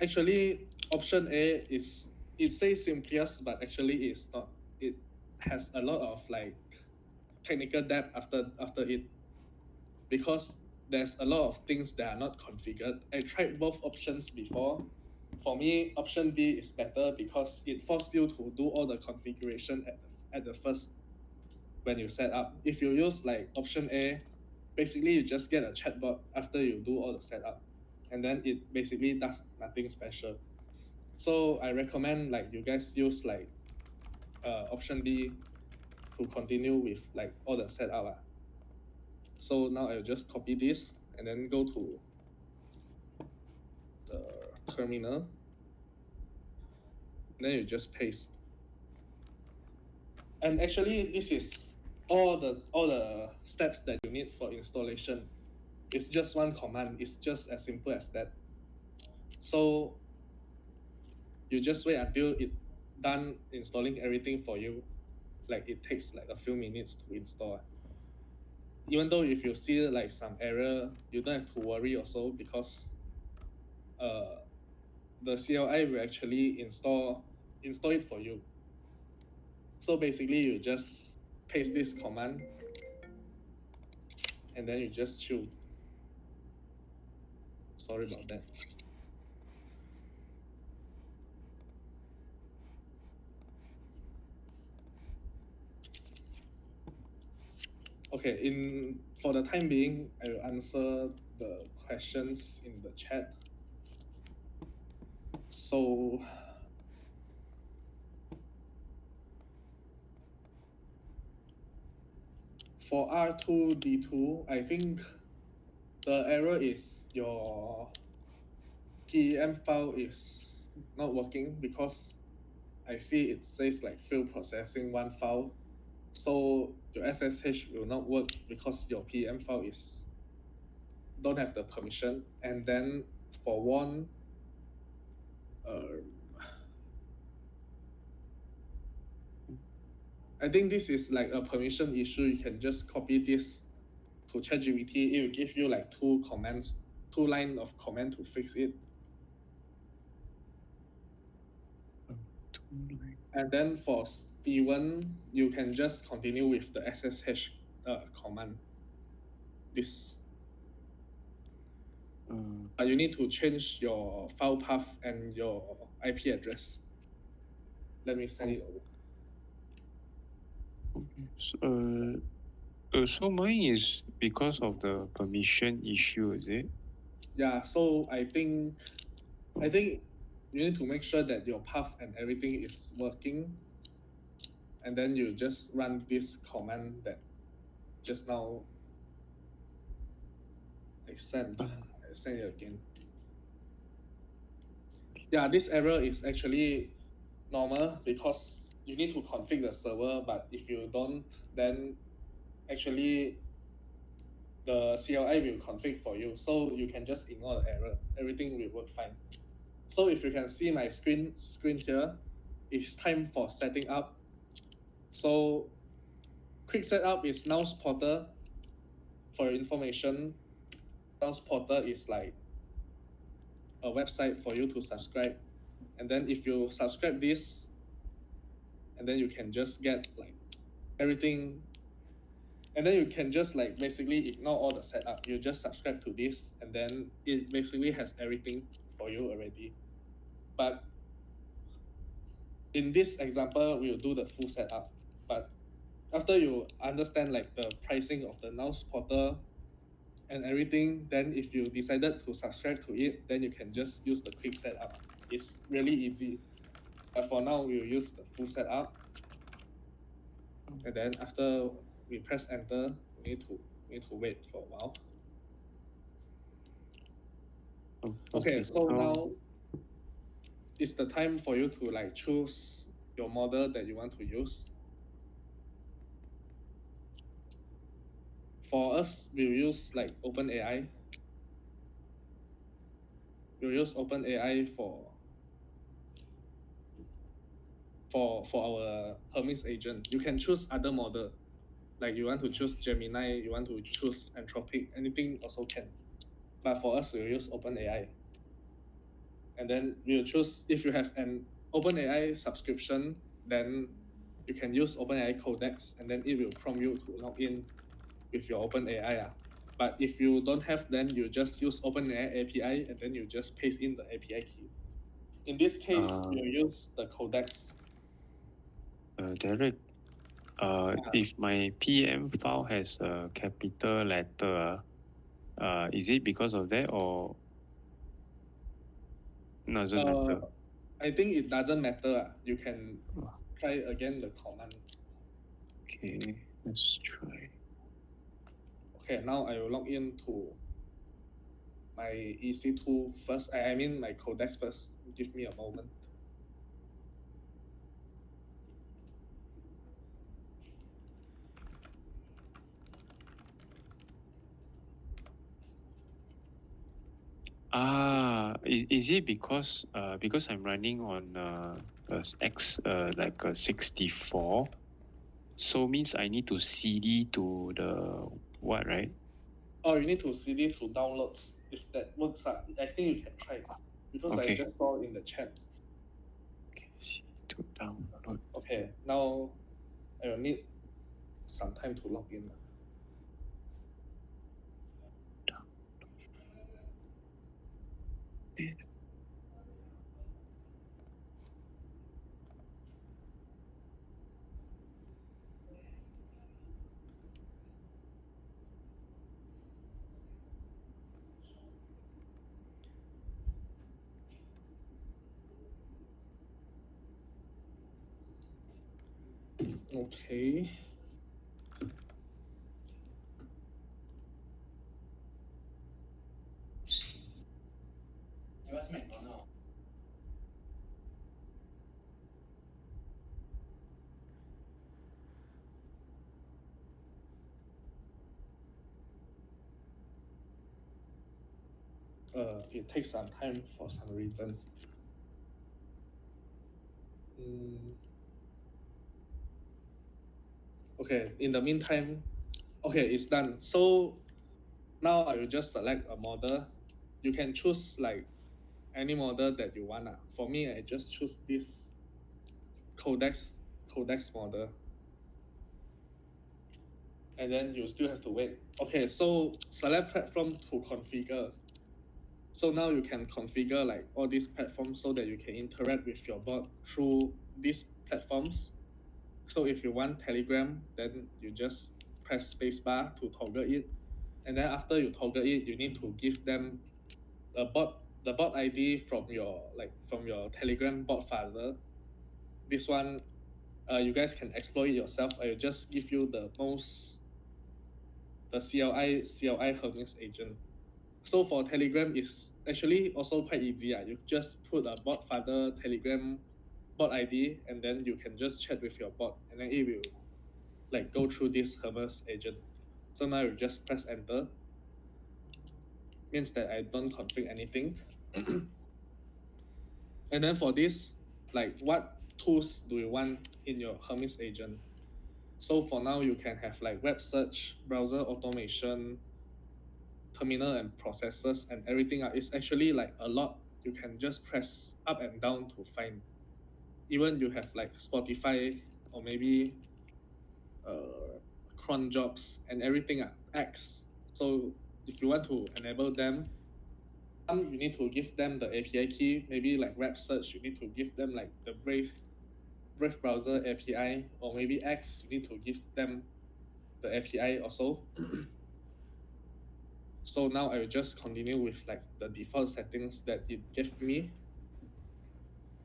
actually, option A is it says simplest, but actually it's not. It has a lot of like technical depth after it because there's a lot of things that are not configured. I tried both options before. For me, option B is better because it forces you to do all the configuration at the first when you set up. If you use like option A, basically you just get a chatbot after you do all the setup, and then it basically does nothing special. So I recommend like you guys use like option B to continue with like all the setup. So now I'll just copy this and then go to the terminal. Then you just paste. And actually, this is all the steps that you need for installation. It's just one command. It's just as simple as that. So you just wait until it done installing everything for you. Like it takes like a few minutes to install. Even though if you see like some error, you don't have to worry also because the CLI will actually install it for you. So basically you just paste this command and then you just chew. Sorry about that. Okay, for the time being, I will answer the questions in the chat. So for R2D2, I think the error is your PEM file is not working because I see it says like fail processing one file. So your SSH will not work because your PEM file is don't have the permission. And then for one, I think this is like a permission issue. You can just copy this to ChatGPT. It will give you like two line of command to fix it. And then for Steven, you can just continue with the SSH command. This. You need to change your file path and your IP address. Let me send it over. Okay. So mine is because of the permission issue, is it? Yeah, so I think you need to make sure that your path and everything is working. And then you just run this command that just now I sent it again. Yeah, this error is actually normal because you need to configure the server, but if you don't, then actually the CLI will config for you. So you can just ignore the error. Everything will work fine. So if you can see my screen here, it's time for setting up. So quick setup is now supported. for your information, Announce Portal is like a website for you to subscribe. And then if you subscribe this, and then you can just get like everything, and then you can just like basically ignore all the setup. You just subscribe to this, and then it basically has everything for you already. But in this example, we'll do the full setup. But after you understand like the pricing of the Announce Portal and everything, then if you decided to subscribe to it, then you can just use the quick setup. It's really easy. But for now, we'll use the full setup. And then after we press enter, we need to wait for a while. Okay, so now it's the time for you to like choose your model that you want to use. For us, we'll use like OpenAI. We'll use OpenAI for our Hermes agent. You can choose other model. Like you want to choose Gemini, you want to choose Anthropic, anything also can. But for us, we'll use OpenAI. And then we'll choose, if you have an OpenAI subscription, then you can use OpenAI Codex, and then it will prompt you to log in with your OpenAI. But if you don't have, then you just use OpenAI API, and then you just paste in the API key. In this case, you use the Codex. Derek, if my PM file has a capital letter, is it because of that or doesn't matter? I think it doesn't matter. You can try again the command. Okay, let's try. Okay, now I will log in to my EC2 first. I mean my Codex first. Give me a moment. Is it because I'm running on X like a 64, so means I need to CD to the what, right? Oh, you need to CD to downloads. If that works out, I think you can try because I Okay. just saw in the chat. Okay, CD to download. Okay, now I will need some time to log in. Okay. It takes some time for some reason. Okay, in the meantime, okay, it's done. So now I will just select a model. You can choose like any model that you want. For me, I just choose this Codex model. And then you still have to wait. Okay, so select platform to configure. So now you can configure like all these platforms so that you can interact with your bot through these platforms. So if you want Telegram, then you just press spacebar to toggle it. And then after you toggle it, you need to give them the bot ID from your Telegram bot folder. This one, you guys can explore it yourself. I will just give you the CLI Hermes agent. So for Telegram, it's actually also quite easy. You just put a bot folder Telegram bot ID, and then you can just chat with your bot, and then it will like go through this Hermes agent. So now you just press enter. Means that I don't config anything. And then for this, like what tools do you want in your Hermes agent? So for now, you can have like web search, browser automation, terminal and processes and everything. It's actually like a lot. You can just press up and down to find. Even you have like Spotify or maybe cron jobs and everything X. So if you want to enable them, some you need to give them the API key. Maybe like web search, you need to give them like the Brave browser API, or maybe X, you need to give them the API also. So now I will just continue with like the default settings that it gave me.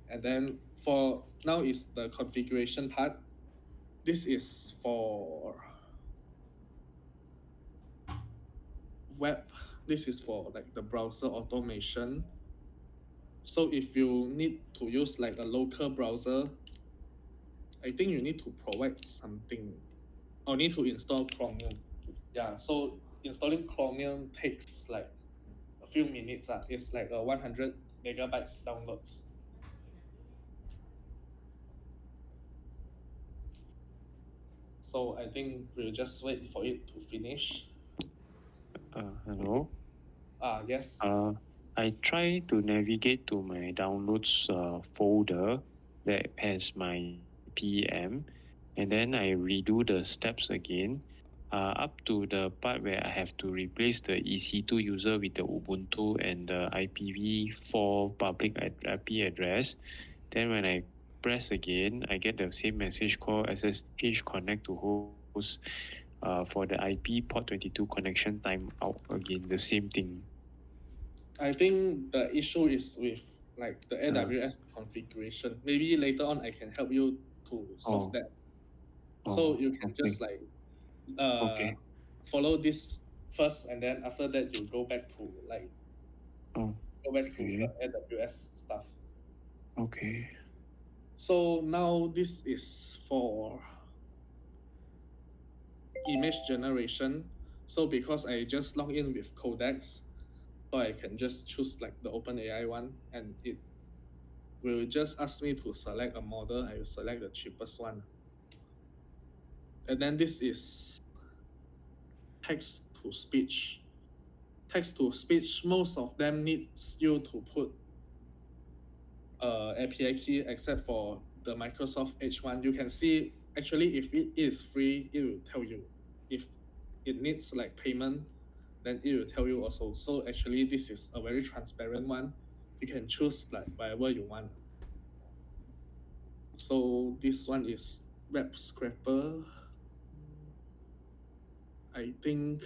And then for now is the configuration part. This is for web. This is for like the browser automation. So if you need to use like a local browser, I think you need to provide something or need to install Chromium. Yeah, so installing Chromium takes like a few minutes. It's like a 100 megabytes downloads. So I think we'll just wait for it to finish. Hello. Yes. I try to navigate to my downloads folder that has my PM, and then I redo the steps again, up to the part where I have to replace the EC2 user with the Ubuntu and the IPv4 public IP address. Then when I press again, I get the same message called SSH connect to host for the IP port 22 connection timeout again, the same thing. I think the issue is with like the AWS configuration. Maybe later on I can help you to solve Oh, that. So you can okay, just like uh, okay, follow this first, and then after that you go back to like oh, go back to the okay, AWS stuff. okay, So now this is for image generation. So because I just log in with Codex, so I can just choose like the OpenAI one, and it will just ask me to select a model. I will select the cheapest one. And then this is text to speech. Text to speech, most of them needs you to put API key except for the Microsoft Edge one. You can see actually if it is free, it will tell you. If it needs like payment, then it will tell you also. So actually this is a very transparent one. You can choose like whatever you want. So this one is web scraper. I think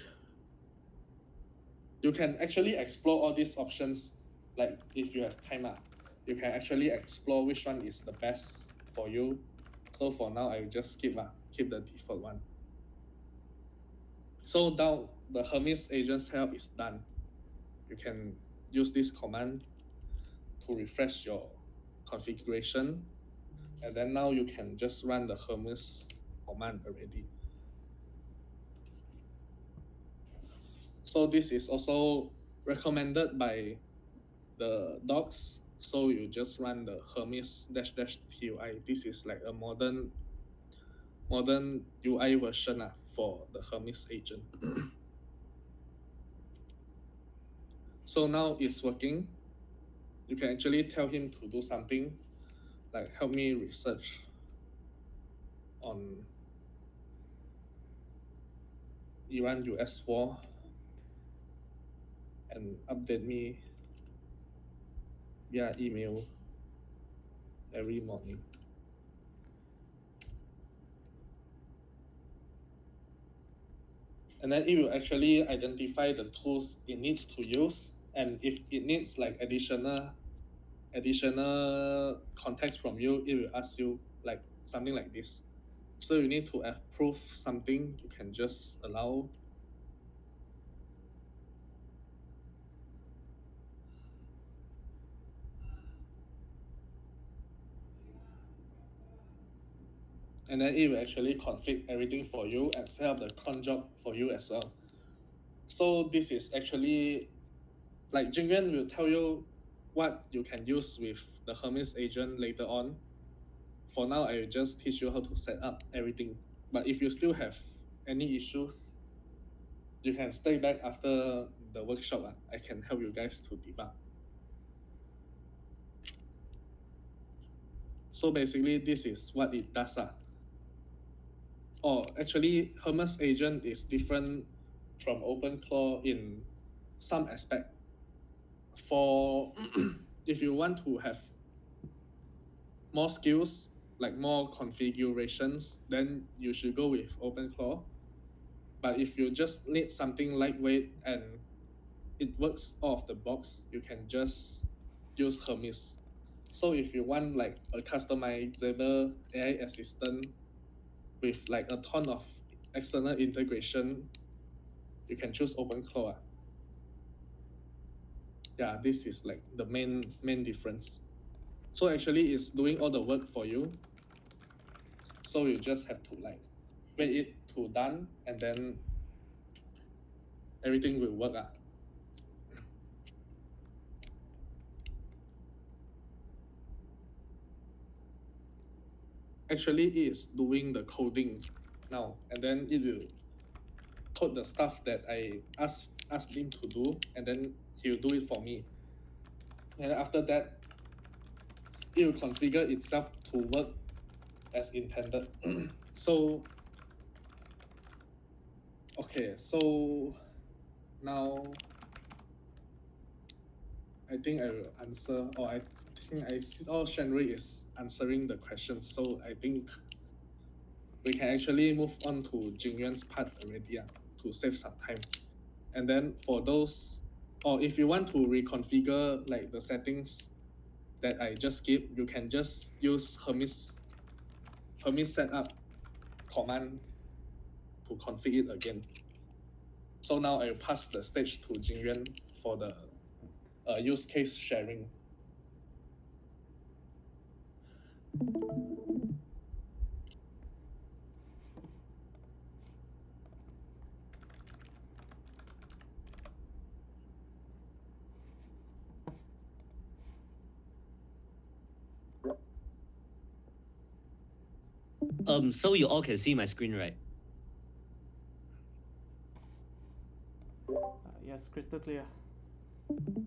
you can actually explore all these options. Like if you have time, you can actually explore which one is the best for you. So for now, I will just keep the default one. So now the Hermes agent's help is done. You can use this command to refresh your configuration, and then now you can just run the Hermes command already. So this is also recommended by the docs. So you just run the Hermes -TUI. This is like a modern UI version for the Hermes agent. So now it's working. You can actually tell him to do something, like help me research on Iran-US war and update me via email every morning. And then it will actually identify the tools it needs to use, and if it needs like additional context from you, it will ask you like something like this. So you need to approve something, you can just allow. And then it will actually config everything for you and set up the cron job for you as well. So this is actually like Jingyuan will tell you what you can use with the Hermes agent later on. For now, I will just teach you how to set up everything. But if you still have any issues, you can stay back after the workshop. I can help you guys to debug. So basically, this is what it does. Oh, actually, Hermes agent is different from Openclaw in some aspect. For if you want to have more skills, like more configurations, then you should go with Openclaw. But if you just need something lightweight and it works off the box, you can just use Hermes. So if you want like a customizable AI assistant with like a ton of external integration, you can choose Openclaw. Yeah, this is like the main difference. So actually it's doing all the work for you. So you just have to like wait it to done and then everything will work. Actually it is doing the coding now, and then it will code the stuff that I asked him to do, and then he'll do it for me. And after that, it will configure itself to work as intended. So, okay, so now I think I will answer, or I think I see all Shenrui is answering the questions. So I think we can actually move on to Jingyuan's part already to save some time. And then for those, or if you want to reconfigure like the settings that I just skipped, you can just use Hermes setup command to configure it again. So now I'll pass the stage to Jingyuan for the use case sharing. So you all can see my screen, right? Yes, crystal clear.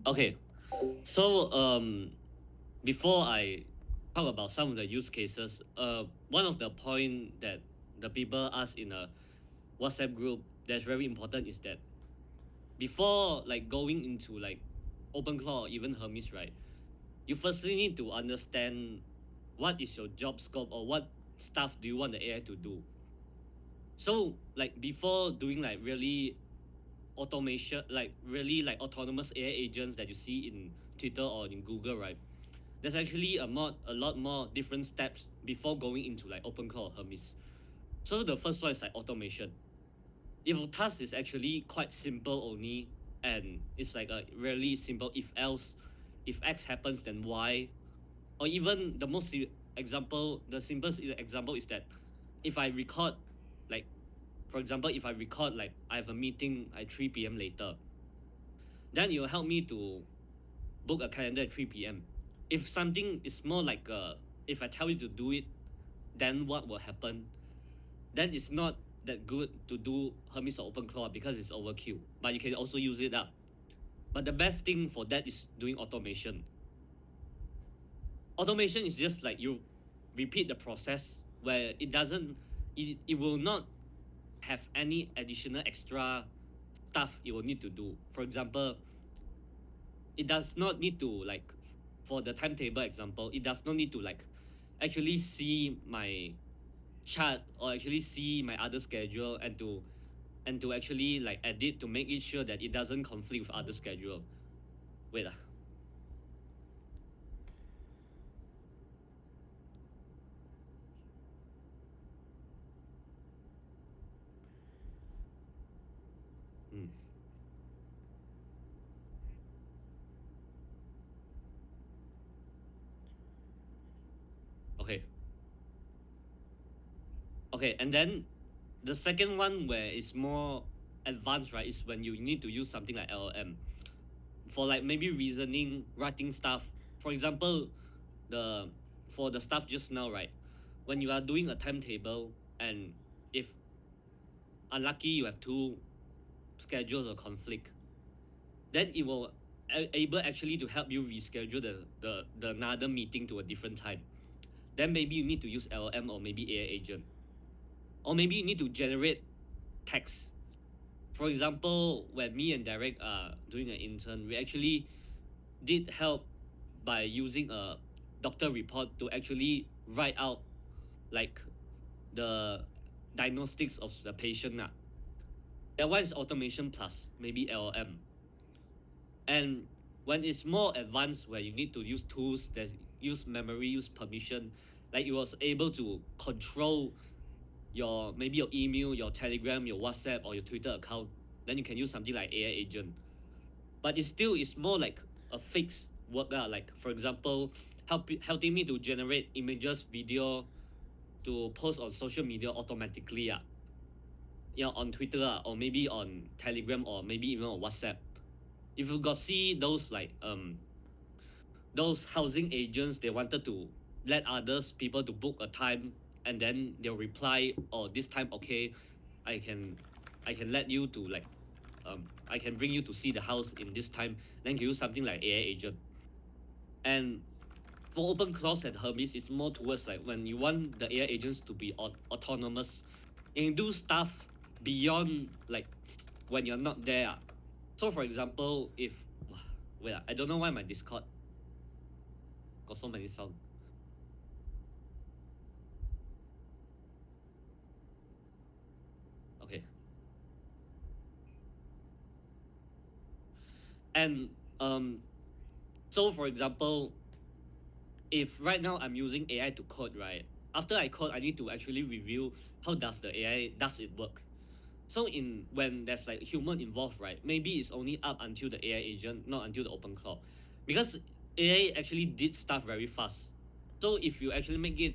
Okay. So before I talk about some of the use cases, one of the point that the people ask in a WhatsApp group that's very important is that before like going into like Openclaw or even Hermes, right? You firstly need to understand what is your job scope or what stuff do you want the AI to do. So like before doing like really automation, like really like autonomous AI agents that you see in Twitter or in Google, right? There's actually a lot more different steps before going into like Openclaw or Hermes. So the first one is like automation. If a task is actually quite simple only, and it's like a really simple if else, if X happens then Y, or even the most example, the simplest example is that if I record, like for example, if I record like I have a meeting at 3 p.m. later, then it will help me to book a calendar at 3 p.m. If something is more like if I tell you to do it, then what will happen? Then it's not that good to do Hermes or Openclaw because it's overkill. But you can also use it up. But the best thing for that is doing automation. Automation is just like you repeat the process where it will not have any additional extra stuff it will need to do. For example, it does not need to like for the timetable example, it does not need to like actually see my chart or actually see my other schedule and to actually like edit to make it sure that it doesn't conflict with other schedule. Wait. Hmm. Okay. Okay, and then the second one where it's more advanced, right, is when you need to use something like LLM for like maybe reasoning, writing stuff. For example, the for the stuff just now, right? When you are doing a timetable and if unlucky you have two schedules or conflict, then it will able actually to help you reschedule the another meeting to a different time. Then maybe you need to use LLM or maybe AI agent, or maybe you need to generate text. For example, when me and Derek are doing an intern, we actually did help by using a doctor report to actually write out like the diagnostics of the patient. That one is automation plus maybe LLM. And when it's more advanced, where you need to use tools that use memory, use permission, like it was able to control your maybe your email, your Telegram, your WhatsApp, or your Twitter account, then you can use something like AI agent. But it still is more like a fixed work. Like for example, helping me to generate images, video to post on social media automatically. On Twitter or maybe on Telegram or maybe even on WhatsApp. If you got see those like those housing agents, they wanted to let others people to book a time, and then they'll reply, oh, this time okay, I can let you to like I can bring you to see the house in this time. Then you use something like AI agent. And for Openclaw and Hermes, it's more towards like when you want the AI agents to be autonomous and do stuff beyond like when you're not there. So for example, if wait, I don't know why my Discord got so many sound. Okay. And so for example, if right now I'm using AI to code, right? After I code, I need to actually review how does the AI does it work. So when there's like human involved, right? Maybe it's only up until the AI agent, not until the Openclaw, because AI actually did stuff very fast. So if you actually make it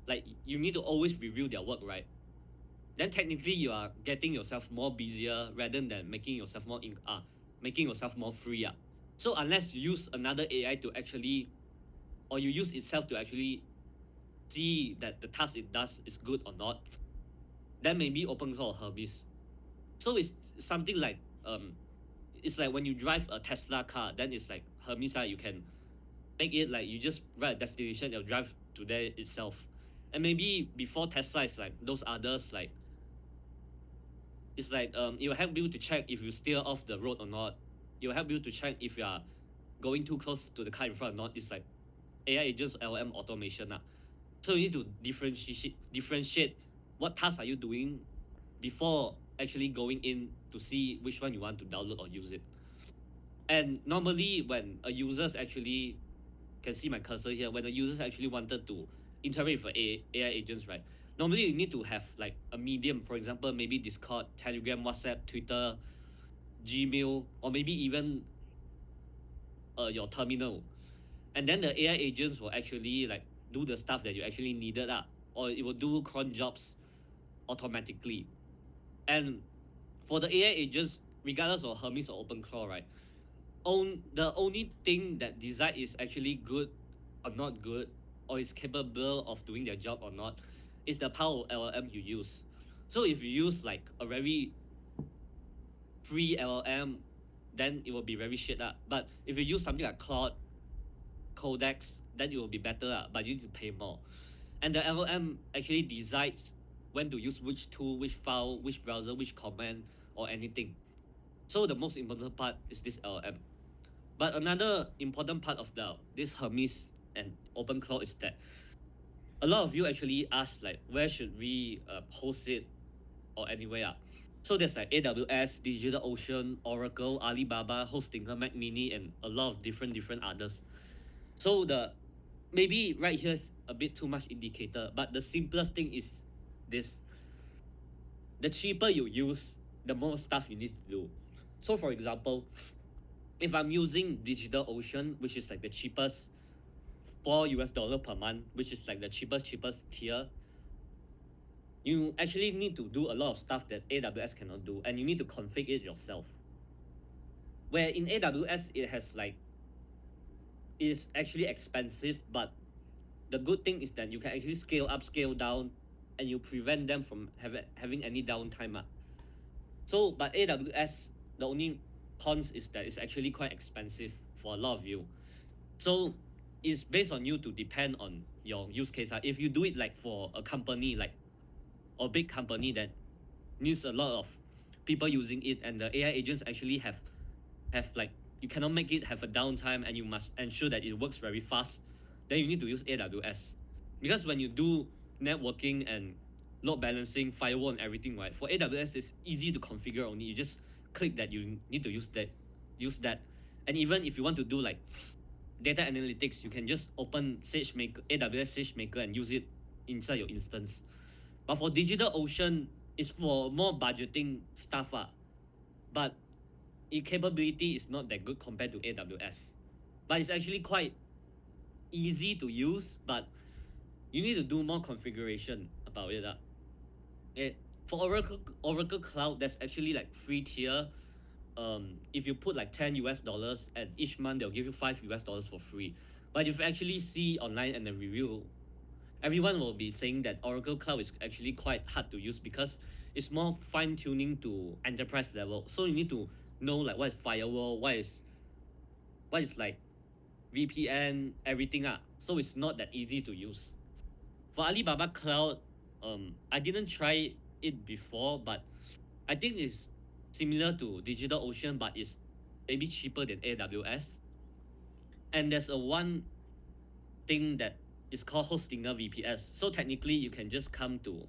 like you need to always review their work, right? Then technically you are getting yourself more busier rather than making yourself more free. So unless you use another AI to actually, or you use itself to actually see that the task it does is good or not, then maybe Openclaw or Hermes. So it's something like it's like when you drive a Tesla car, then it's like Hermes, you can make it like you just write a destination, it'll drive to there itself. And maybe before Tesla, it's like those others like it's like it will help you to check if you steer off the road or not. It will help you to check if you are going too close to the car in front or not. It's like AI agents LM automation. So you need to differentiate what tasks are you doing before actually going in to see which one you want to download or use it. And normally when a users actually can see my cursor here, when the users actually wanted to interact with AI agents, right? Normally you need to have like a medium, for example, maybe Discord, Telegram, WhatsApp, Twitter, Gmail, or maybe even your terminal. And then the AI agents will actually like do the stuff that you actually needed, or it will do cron jobs automatically. And for the AI agents, regardless of Hermes or Openclaw, right? The only thing that design is actually good or not good, or is capable of doing their job or not, is the power of LLM you use. So if you use like a very free LLM, then it will be very shit. But if you use something like Claude, Codex, then it will be better, but you need to pay more. And the LLM actually decides when to use which tool, which file, which browser, which command, or anything. So the most important part is this LLM. But another important part of this Hermes and Openclaw is that a lot of you actually ask like where should we host it or anywhere. So there's like AWS, DigitalOcean, Oracle, Alibaba, Hostinger, Mac Mini, and a lot of different others. So maybe right here is a bit too much indicator, but the simplest thing is this: the cheaper you use, the more stuff you need to do. So for example, if I'm using DigitalOcean, which is like the cheapest, $4 per month, which is like the cheapest tier, you actually need to do a lot of stuff that AWS cannot do, and you need to configure it yourself. Where in AWS it has like it's actually expensive, but the good thing is that you can actually scale up, scale down, and you prevent them from having any downtime. So, but AWS, the only cons is that it's actually quite expensive for a lot of you. So it's based on you to depend on your use case. If you do it like for a company like or big company that needs a lot of people using it, and the AI agents actually have like, you cannot make it have a downtime, and you must ensure that it works very fast, then you need to use AWS. Because when you do networking and load balancing, firewall and everything, right, for AWS it's easy to configure. Only you just click that you need to use that. And even if you want to do like data analytics, you can just open SageMaker, AWS SageMaker, and use it inside your instance. But for DigitalOcean, it's for more budgeting stuff. But its capability is not that good compared to AWS. But it's actually quite easy to use, but you need to do more configuration about it. For Oracle Cloud, there's actually like free tier. If you put like $10 and each month they'll give you $5 for free. But if you actually see online and the review, everyone will be saying that Oracle Cloud is actually quite hard to use because it's more fine tuning to enterprise level. So you need to know like what is firewall, what is like VPN, everything. So it's not that easy to use. For Alibaba Cloud, I didn't try it before, but I think it's similar to DigitalOcean, but it's maybe cheaper than AWS. And there's a one thing that is called Hostinger VPS. So technically, you can just come to,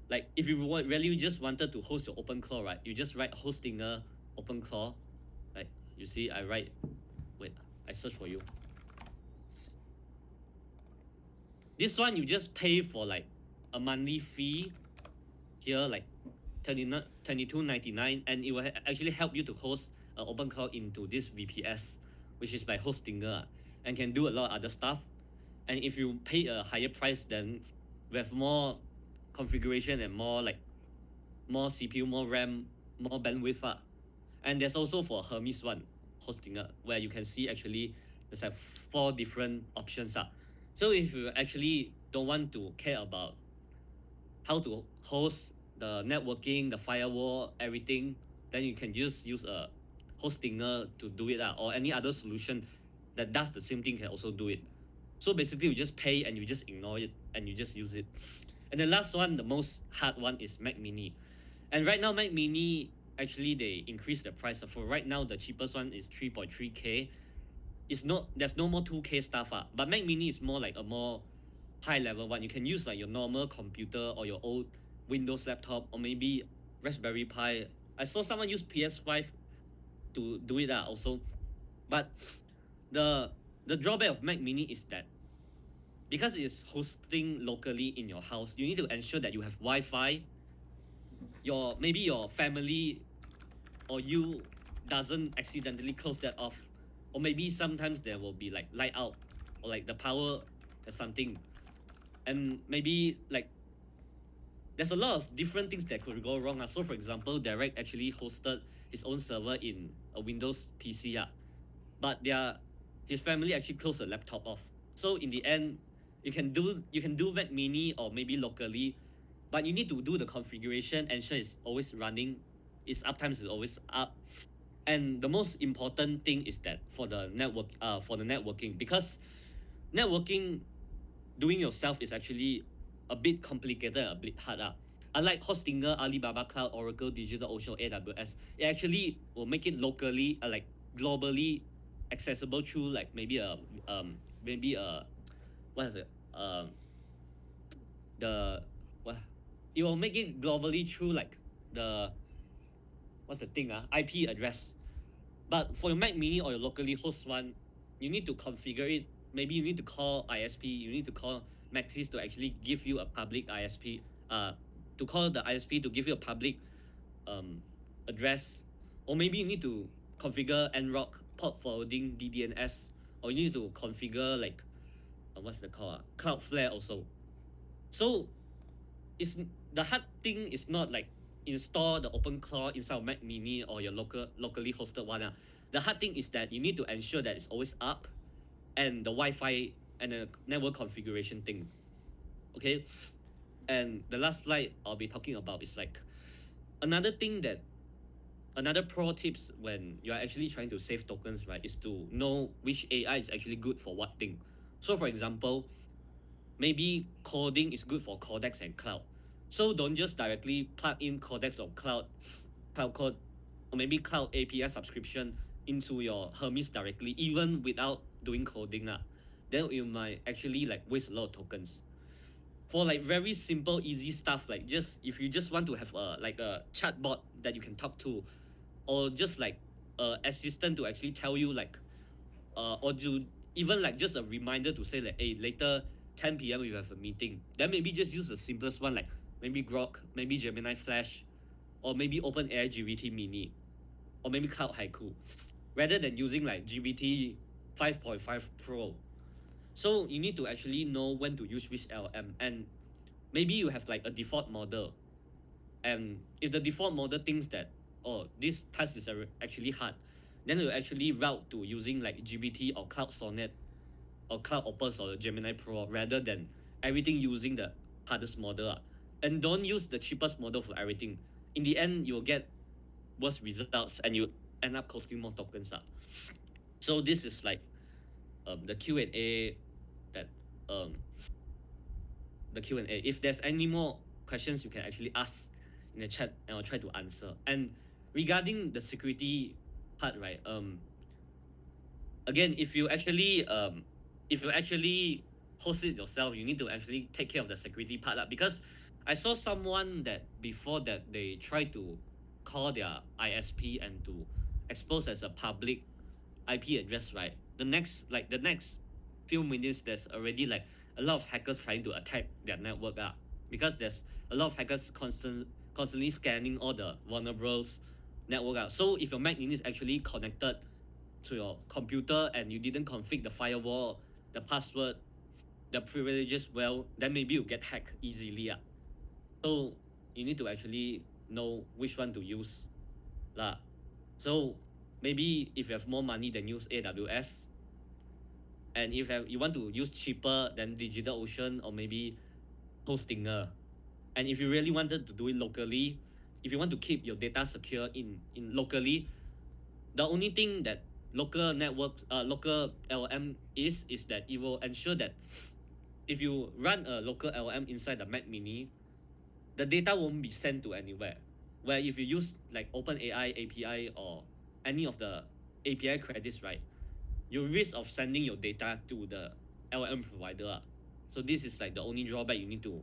like, if you really just wanted to host your Openclaw, right? You just write Hostinger Openclaw. Like, you see, wait, I search for you. This one, you just pay for like a monthly fee here, like $22.99, and it will actually help you to host Openclaw into this VPS, which is by Hostinger, and can do a lot of other stuff. And if you pay a higher price, then we have more configuration and more CPU, more RAM, more bandwidth. And there's also for Hermes one, Hostinger, where you can see actually there's like 4 different options. So if you actually don't want to care about how to host the networking, the firewall, everything, then you can just use a Hostinger to do it, or any other solution that does the same thing can also do it. So basically, you just pay and you just ignore it and you just use it. And the last one, the most hard one, is Mac Mini. And right now, Mac Mini, actually, they increased the price. For right now, the cheapest one is 3.3K. There's no more 2K stuff. But Mac Mini is more like a more high level one. You can use like your normal computer or your old Windows laptop, or maybe Raspberry Pi. I saw someone use PS5 to do it also. But the drawback of Mac Mini is that because it's hosting locally in your house, you need to ensure that you have Wi-Fi. Maybe your family or you doesn't accidentally close that off, or maybe sometimes there will be like light out or like the power or something, and maybe like there's a lot of different things that could go wrong. So for example, Derek actually hosted his own server in a Windows PC, but his family actually closed the laptop off. So in the end, you can do Mac Mini or maybe locally, but you need to do the configuration, ensure it's always running, its uptime is always up. And the most important thing is that for the networking, because networking doing yourself is actually a bit complicated, a bit hard. Unlike Hostinger, Alibaba Cloud, Oracle, DigitalOcean, AWS, it actually will make it locally, like globally accessible through like maybe a what is it? It will make it globally through like what's the thing? IP address. But for your Mac Mini or your locally host one, you need to configure it. Maybe you need to call ISP. You need to call Maxis to actually give you a public ISP. To call the ISP to give you a public address, or maybe you need to configure nrock port forwarding DDNS, or you need to configure like what's the call? Cloudflare also. So it's the hard thing is not like install the Openclaw inside of Mac Mini or your locally hosted one. The hard thing is that you need to ensure that it's always up, and the Wi-Fi and the network configuration thing. Okay, And the last slide I'll be talking about is like another pro tips when you're actually trying to save tokens, right, is to know which AI is actually good for what thing. So for example, maybe coding is good for Codex and Cloud. So don't just directly plug in Codex or Cloud code, or maybe Cloud API subscription into your Hermes directly, even without doing coding. Then you might actually like waste a lot of tokens. For like very simple, easy stuff, like just if you just want to have a chatbot that you can talk to, or just like a assistant to actually tell you like or do even like just a reminder to say like, hey, later 10 p.m. we have a meeting. Then maybe just use the simplest one, like maybe Grok, maybe Gemini Flash, or maybe OpenAI GPT Mini, or maybe Cloud Haiku, rather than using like GPT 5.5 Pro. So you need to actually know when to use which LM, and maybe you have like a default model, and if the default model thinks that, oh, this task is actually hard, then you actually route to using like GPT or Cloud Sonnet or Cloud Opus or Gemini Pro, rather than everything using the hardest model. And don't use the cheapest model for everything. In the end, you'll get worse results and you end up costing more tokens. So this is like the Q&A that um, the Q&A. If there's any more questions, you can actually ask in the chat and I'll try to answer. And regarding the security part, right? Again, if you actually host it yourself, you need to actually take care of the security part, because I saw someone that before that they try to call their ISP and to expose as a public IP address, right? The next few minutes, there's already like a lot of hackers trying to attack their network, because there's a lot of hackers constantly scanning all the vulnerables network out. So if your Mac unit is actually connected to your computer and you didn't config the firewall, the password, the privileges well, then maybe you get hacked easily. So you need to actually know which one to use. So maybe if you have more money, then use AWS. And if you want to use cheaper, then DigitalOcean or maybe Hostinger. And if you really wanted to do it locally, if you want to keep your data secure in locally, the only thing that local networks, local LM is that it will ensure that if you run a local LM inside the Mac Mini, the data won't be sent to anywhere. Where if you use like OpenAI API or any of the API credits, right, you risk of sending your data to the LM provider. So this is like the only drawback you need to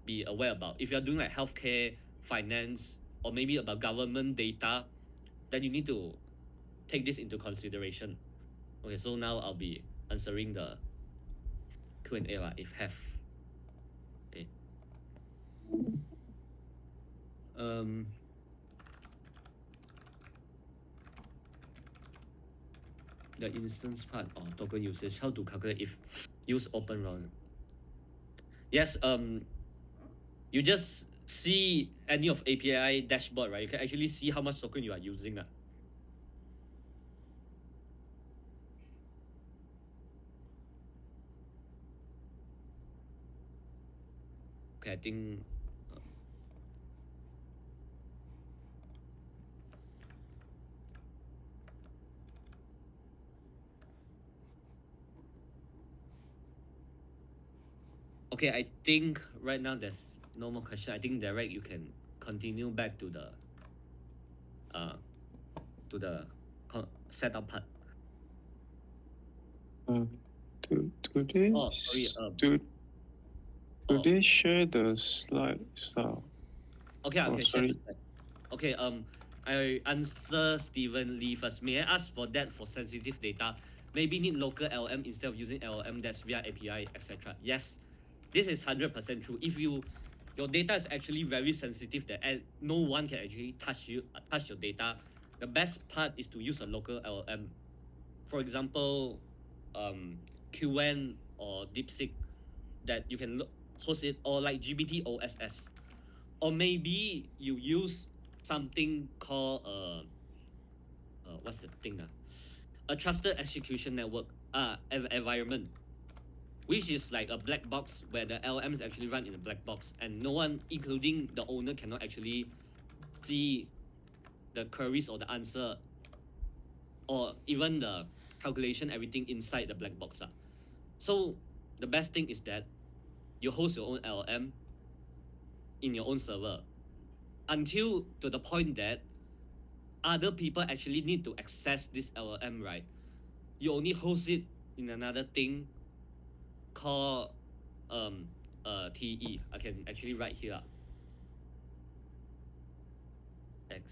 be aware about. If you're doing like healthcare, finance, or maybe about government data, then you need to take this into consideration. Okay, so now I'll be answering the Q&A if have. Okay. The instance part or token usage, how to calculate if use Openclaw. Yes, you just see any of API dashboard, right? You can actually see how much token you are using. Okay, I think okay, I think right now there's no more question. I think Derek, you can continue back to the setup part. Do they Oh, sorry. do they share the slides? Okay, Oh, okay, share sorry. the slide. Okay, I answer Stephen Lee first. May I ask for that for sensitive data? Maybe need local LM instead of using LM that's via API, etc. Yes, this is 100% true. If your data is actually very sensitive that no one can actually touch your data, the best part is to use a local LM. For example, QN or DeepSeek, that you can host it, or like GBT OSS, or maybe you use something called what's the thing, a trusted execution network environment. which is like a black box where the LMs actually run in a black box, and no one, including the owner, cannot actually see the queries or the answer or even the calculation, everything inside the black box. So the best thing is that you host your own LLM in your own server until to the point that other people actually need to access this LLM, right? You only host it in another thing called TE. I can actually write here. X.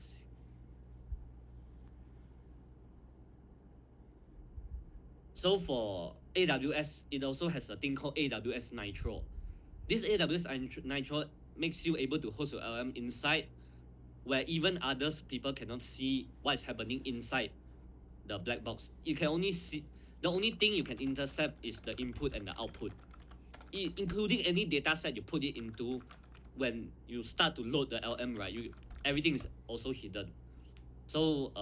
So for AWS, it also has a thing called AWS Nitro. This AWS Nitro makes you able to host your LM inside, where even others people cannot see what's happening inside the black box. You can only see, the only thing you can intercept is the input and the output, including any data set you put it into. When you start to load the LM, right, everything is also hidden. So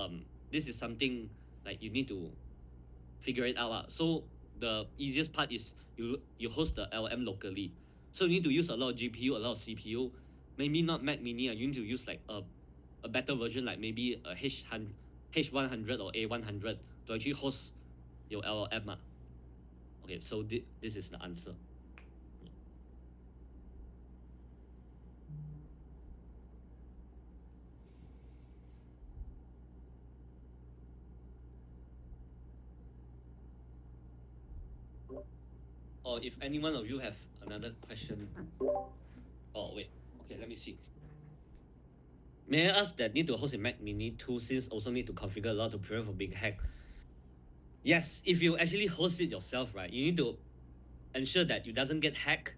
this is something like you need to figure it out. So the easiest part is you host the LM locally. So you need to use a lot of GPU, a lot of CPU. Maybe not Mac Mini. You need to use like a better version, like maybe a H100 or A100 to actually host your LLM. Okay, so this is the answer. Or if any one of you have another question. Oh wait, okay, let me see. May I ask that need to host a Mac Mini too, since also need to configure a lot to prevent from being hacked? Yes, if you actually host it yourself, right, you need to ensure that it doesn't get hacked.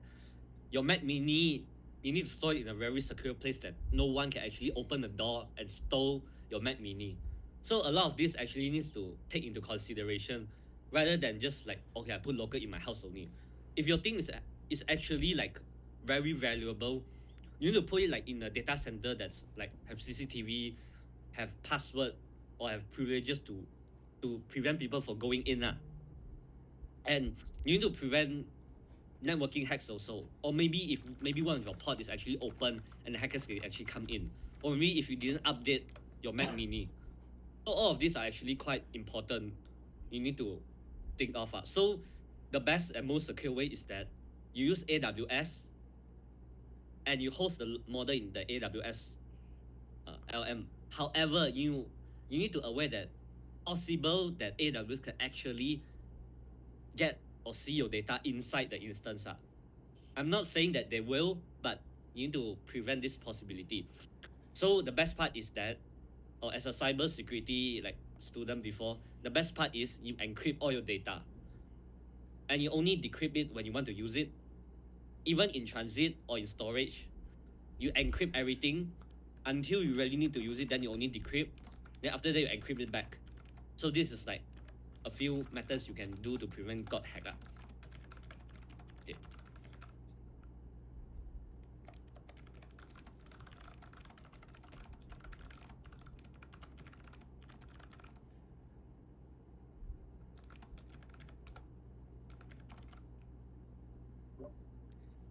Your Mac Mini, you need to store it in a very secure place that no one can actually open the door and steal your Mac Mini. So a lot of this actually needs to take into consideration rather than just like, okay, I put local in my house only. If your thing is actually like very valuable, you need to put it like in a data center that's like have CCTV, have password, or have privileges to prevent people from going in. And you need to prevent networking hacks also. Or maybe if maybe one of your port is actually open and the hackers can actually come in. Or maybe if you didn't update your Mac Mini. So all of these are actually quite important. You need to think of. So the best and most secure way is that you use AWS and you host the model in the AWS LM. However, you need to aware that possible that AWS can actually get or see your data inside the instance. I'm not saying that they will, but you need to prevent this possibility. So the best part is that, or as a cyber security like student before, the best part is you encrypt all your data, and you only decrypt it when you want to use it. Even in transit or in storage, you encrypt everything until you really need to use it. Then you only decrypt. Then after that you encrypt it back. So this is like a few methods you can do to prevent got hacked. Okay.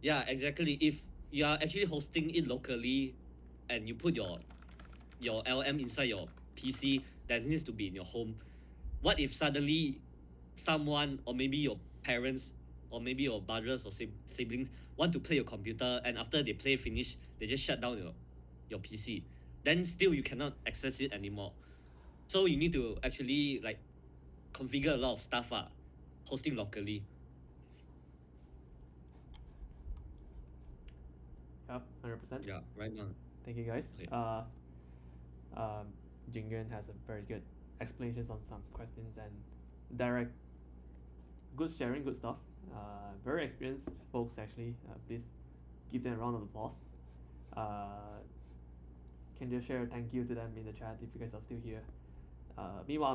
Yeah, exactly. If you are actually hosting it locally and you put your LM inside your PC that needs to be in your home, what if suddenly someone or maybe your parents or maybe your brothers or siblings want to play your computer, and after they play finish, they just shut down your PC? Then still you cannot access it anymore. So you need to actually like configure a lot of stuff hosting locally. Yep, 100%. Yeah, right now. Thank you guys. Okay. Jingyan has a very good explanations on some questions and direct, good sharing, good stuff. Very experienced folks actually. Please give them a round of applause. Can you share a thank you to them in the chat if you guys are still here? Meanwhile,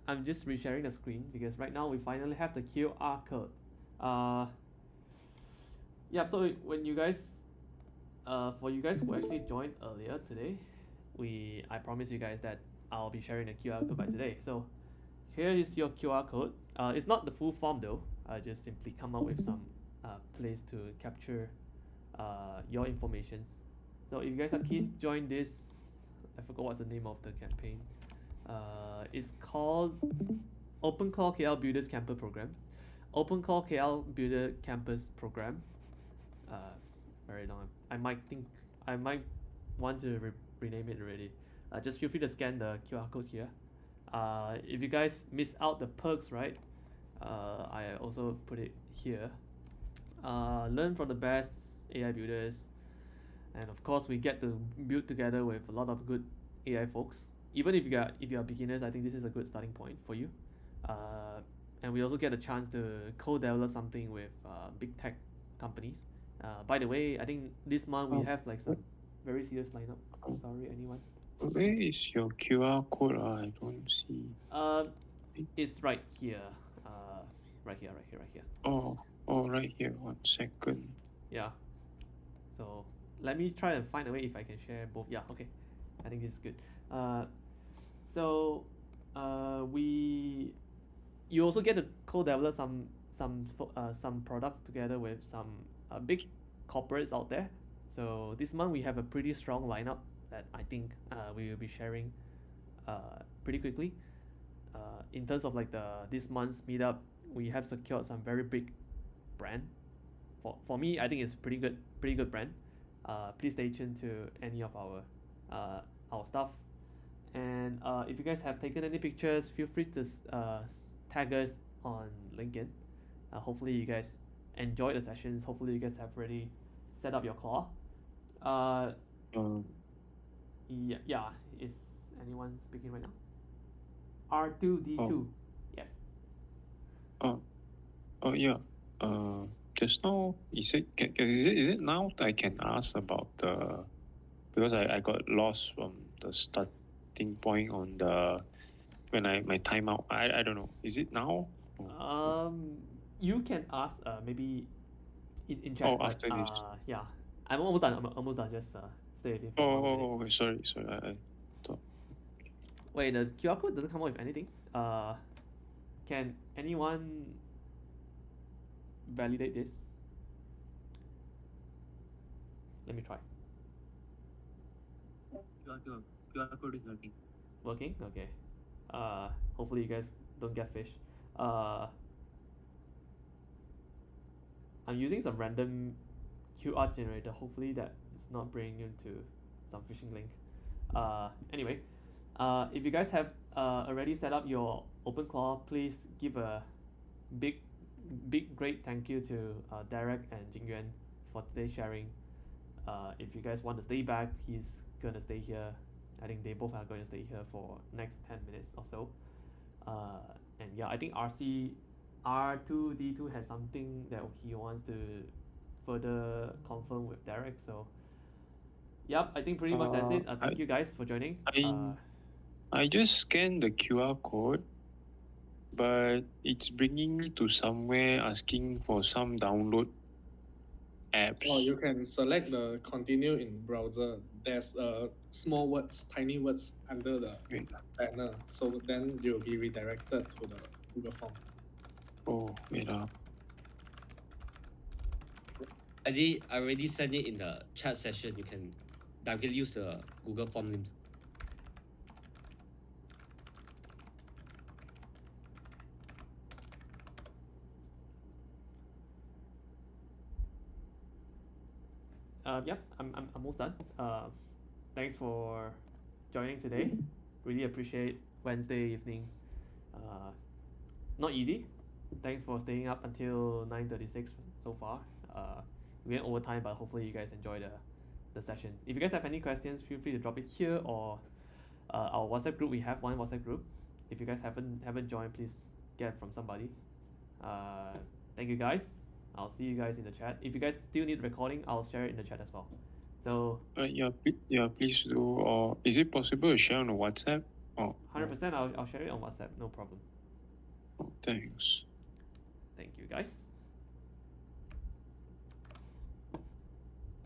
I'm just resharing the screen because right now we finally have the QR code. Yeah, so when you guys, for you guys who actually joined earlier today, I promise you guys that I'll be sharing the QR code by today. So here is your QR code. It's not the full form though. just simply come up with some place to capture your informations. So if you guys are keen to join this, I forgot what's the name of the campaign. It's called Openclaw KL Builders Camper Program. Openclaw KL Builder Campus Program. Very long. I might want to rename it already. Just feel free to scan the QR code here. If you guys missed out the perks, right? I also put it here. Learn from the best AI builders, and of course we get to build together with a lot of good AI folks. Even if you are beginners, I think this is a good starting point for you. And we also get a chance to co-develop something with big tech companies. By the way, I think this month we have like some very serious lineup. Sorry, anyone? Where is your QR code? I don't see. It's right here. Right here. Oh, right here. 1 second. Yeah. So let me try and find a way if I can share both. Yeah, okay. I think this is good. So you also get to co-develop some products together with some big corporates out there. So this month we have a pretty strong lineup that I think we will be sharing pretty quickly. In terms of like this month's meetup, we have secured some very big brand. For me, I think it's pretty good brand. Please stay tuned to any of our stuff. And if you guys have taken any pictures, feel free to tag us on LinkedIn. Hopefully you guys enjoyed the sessions. Hopefully you guys have already set up your claw. Yeah. Is anyone speaking right now? R2D2. Yes. Yeah. Just now, is it now I can ask about because I got lost from the starting point on my timeout. I don't know. Is it now? You can ask maybe in chat. But after this. yeah, I'm almost done. Just stay with me for 1 minute. Okay. Sorry. I thought. Wait, the QR code doesn't come out with anything. Can anyone validate this? Let me try. QR code is working. Working? Okay. Hopefully you guys don't get fish. I'm using some random QR generator. Hopefully that is not bringing you to some phishing link. Anyway, if you guys have already set up your Openclaw, please give a big great thank you to Derek and Jingyuan for today's sharing. If you guys want to stay back, he's gonna stay here. I think they both are going to stay here for next 10 minutes or so. And yeah, I think R2D2 has something that he wants to further confirm with Derek. So yep, I think pretty much that's it. Thank you guys for joining. I just scanned the QR code, but it's bringing me to somewhere asking for some download apps. Or you can select the continue in browser. There's small words, tiny words under the banner. So then you'll be redirected to the Google form. Oh, wait up. I already sent it in the chat session. You can directly use the Google form link. Yep, I'm almost done. Thanks for joining today. Really appreciate Wednesday evening. Not easy. Thanks for staying up until 9:36 so far. We went over time, but hopefully you guys enjoy the session. If you guys have any questions, feel free to drop it here or our WhatsApp group. We have one WhatsApp group. If you guys haven't joined, please get it from somebody. Thank you guys. I'll see you guys in the chat. If you guys still need recording, I'll share it in the chat as well. So please do. Or is it possible to share on the WhatsApp? 100%. I'll share it on WhatsApp. No problem. Thanks. Thank you guys.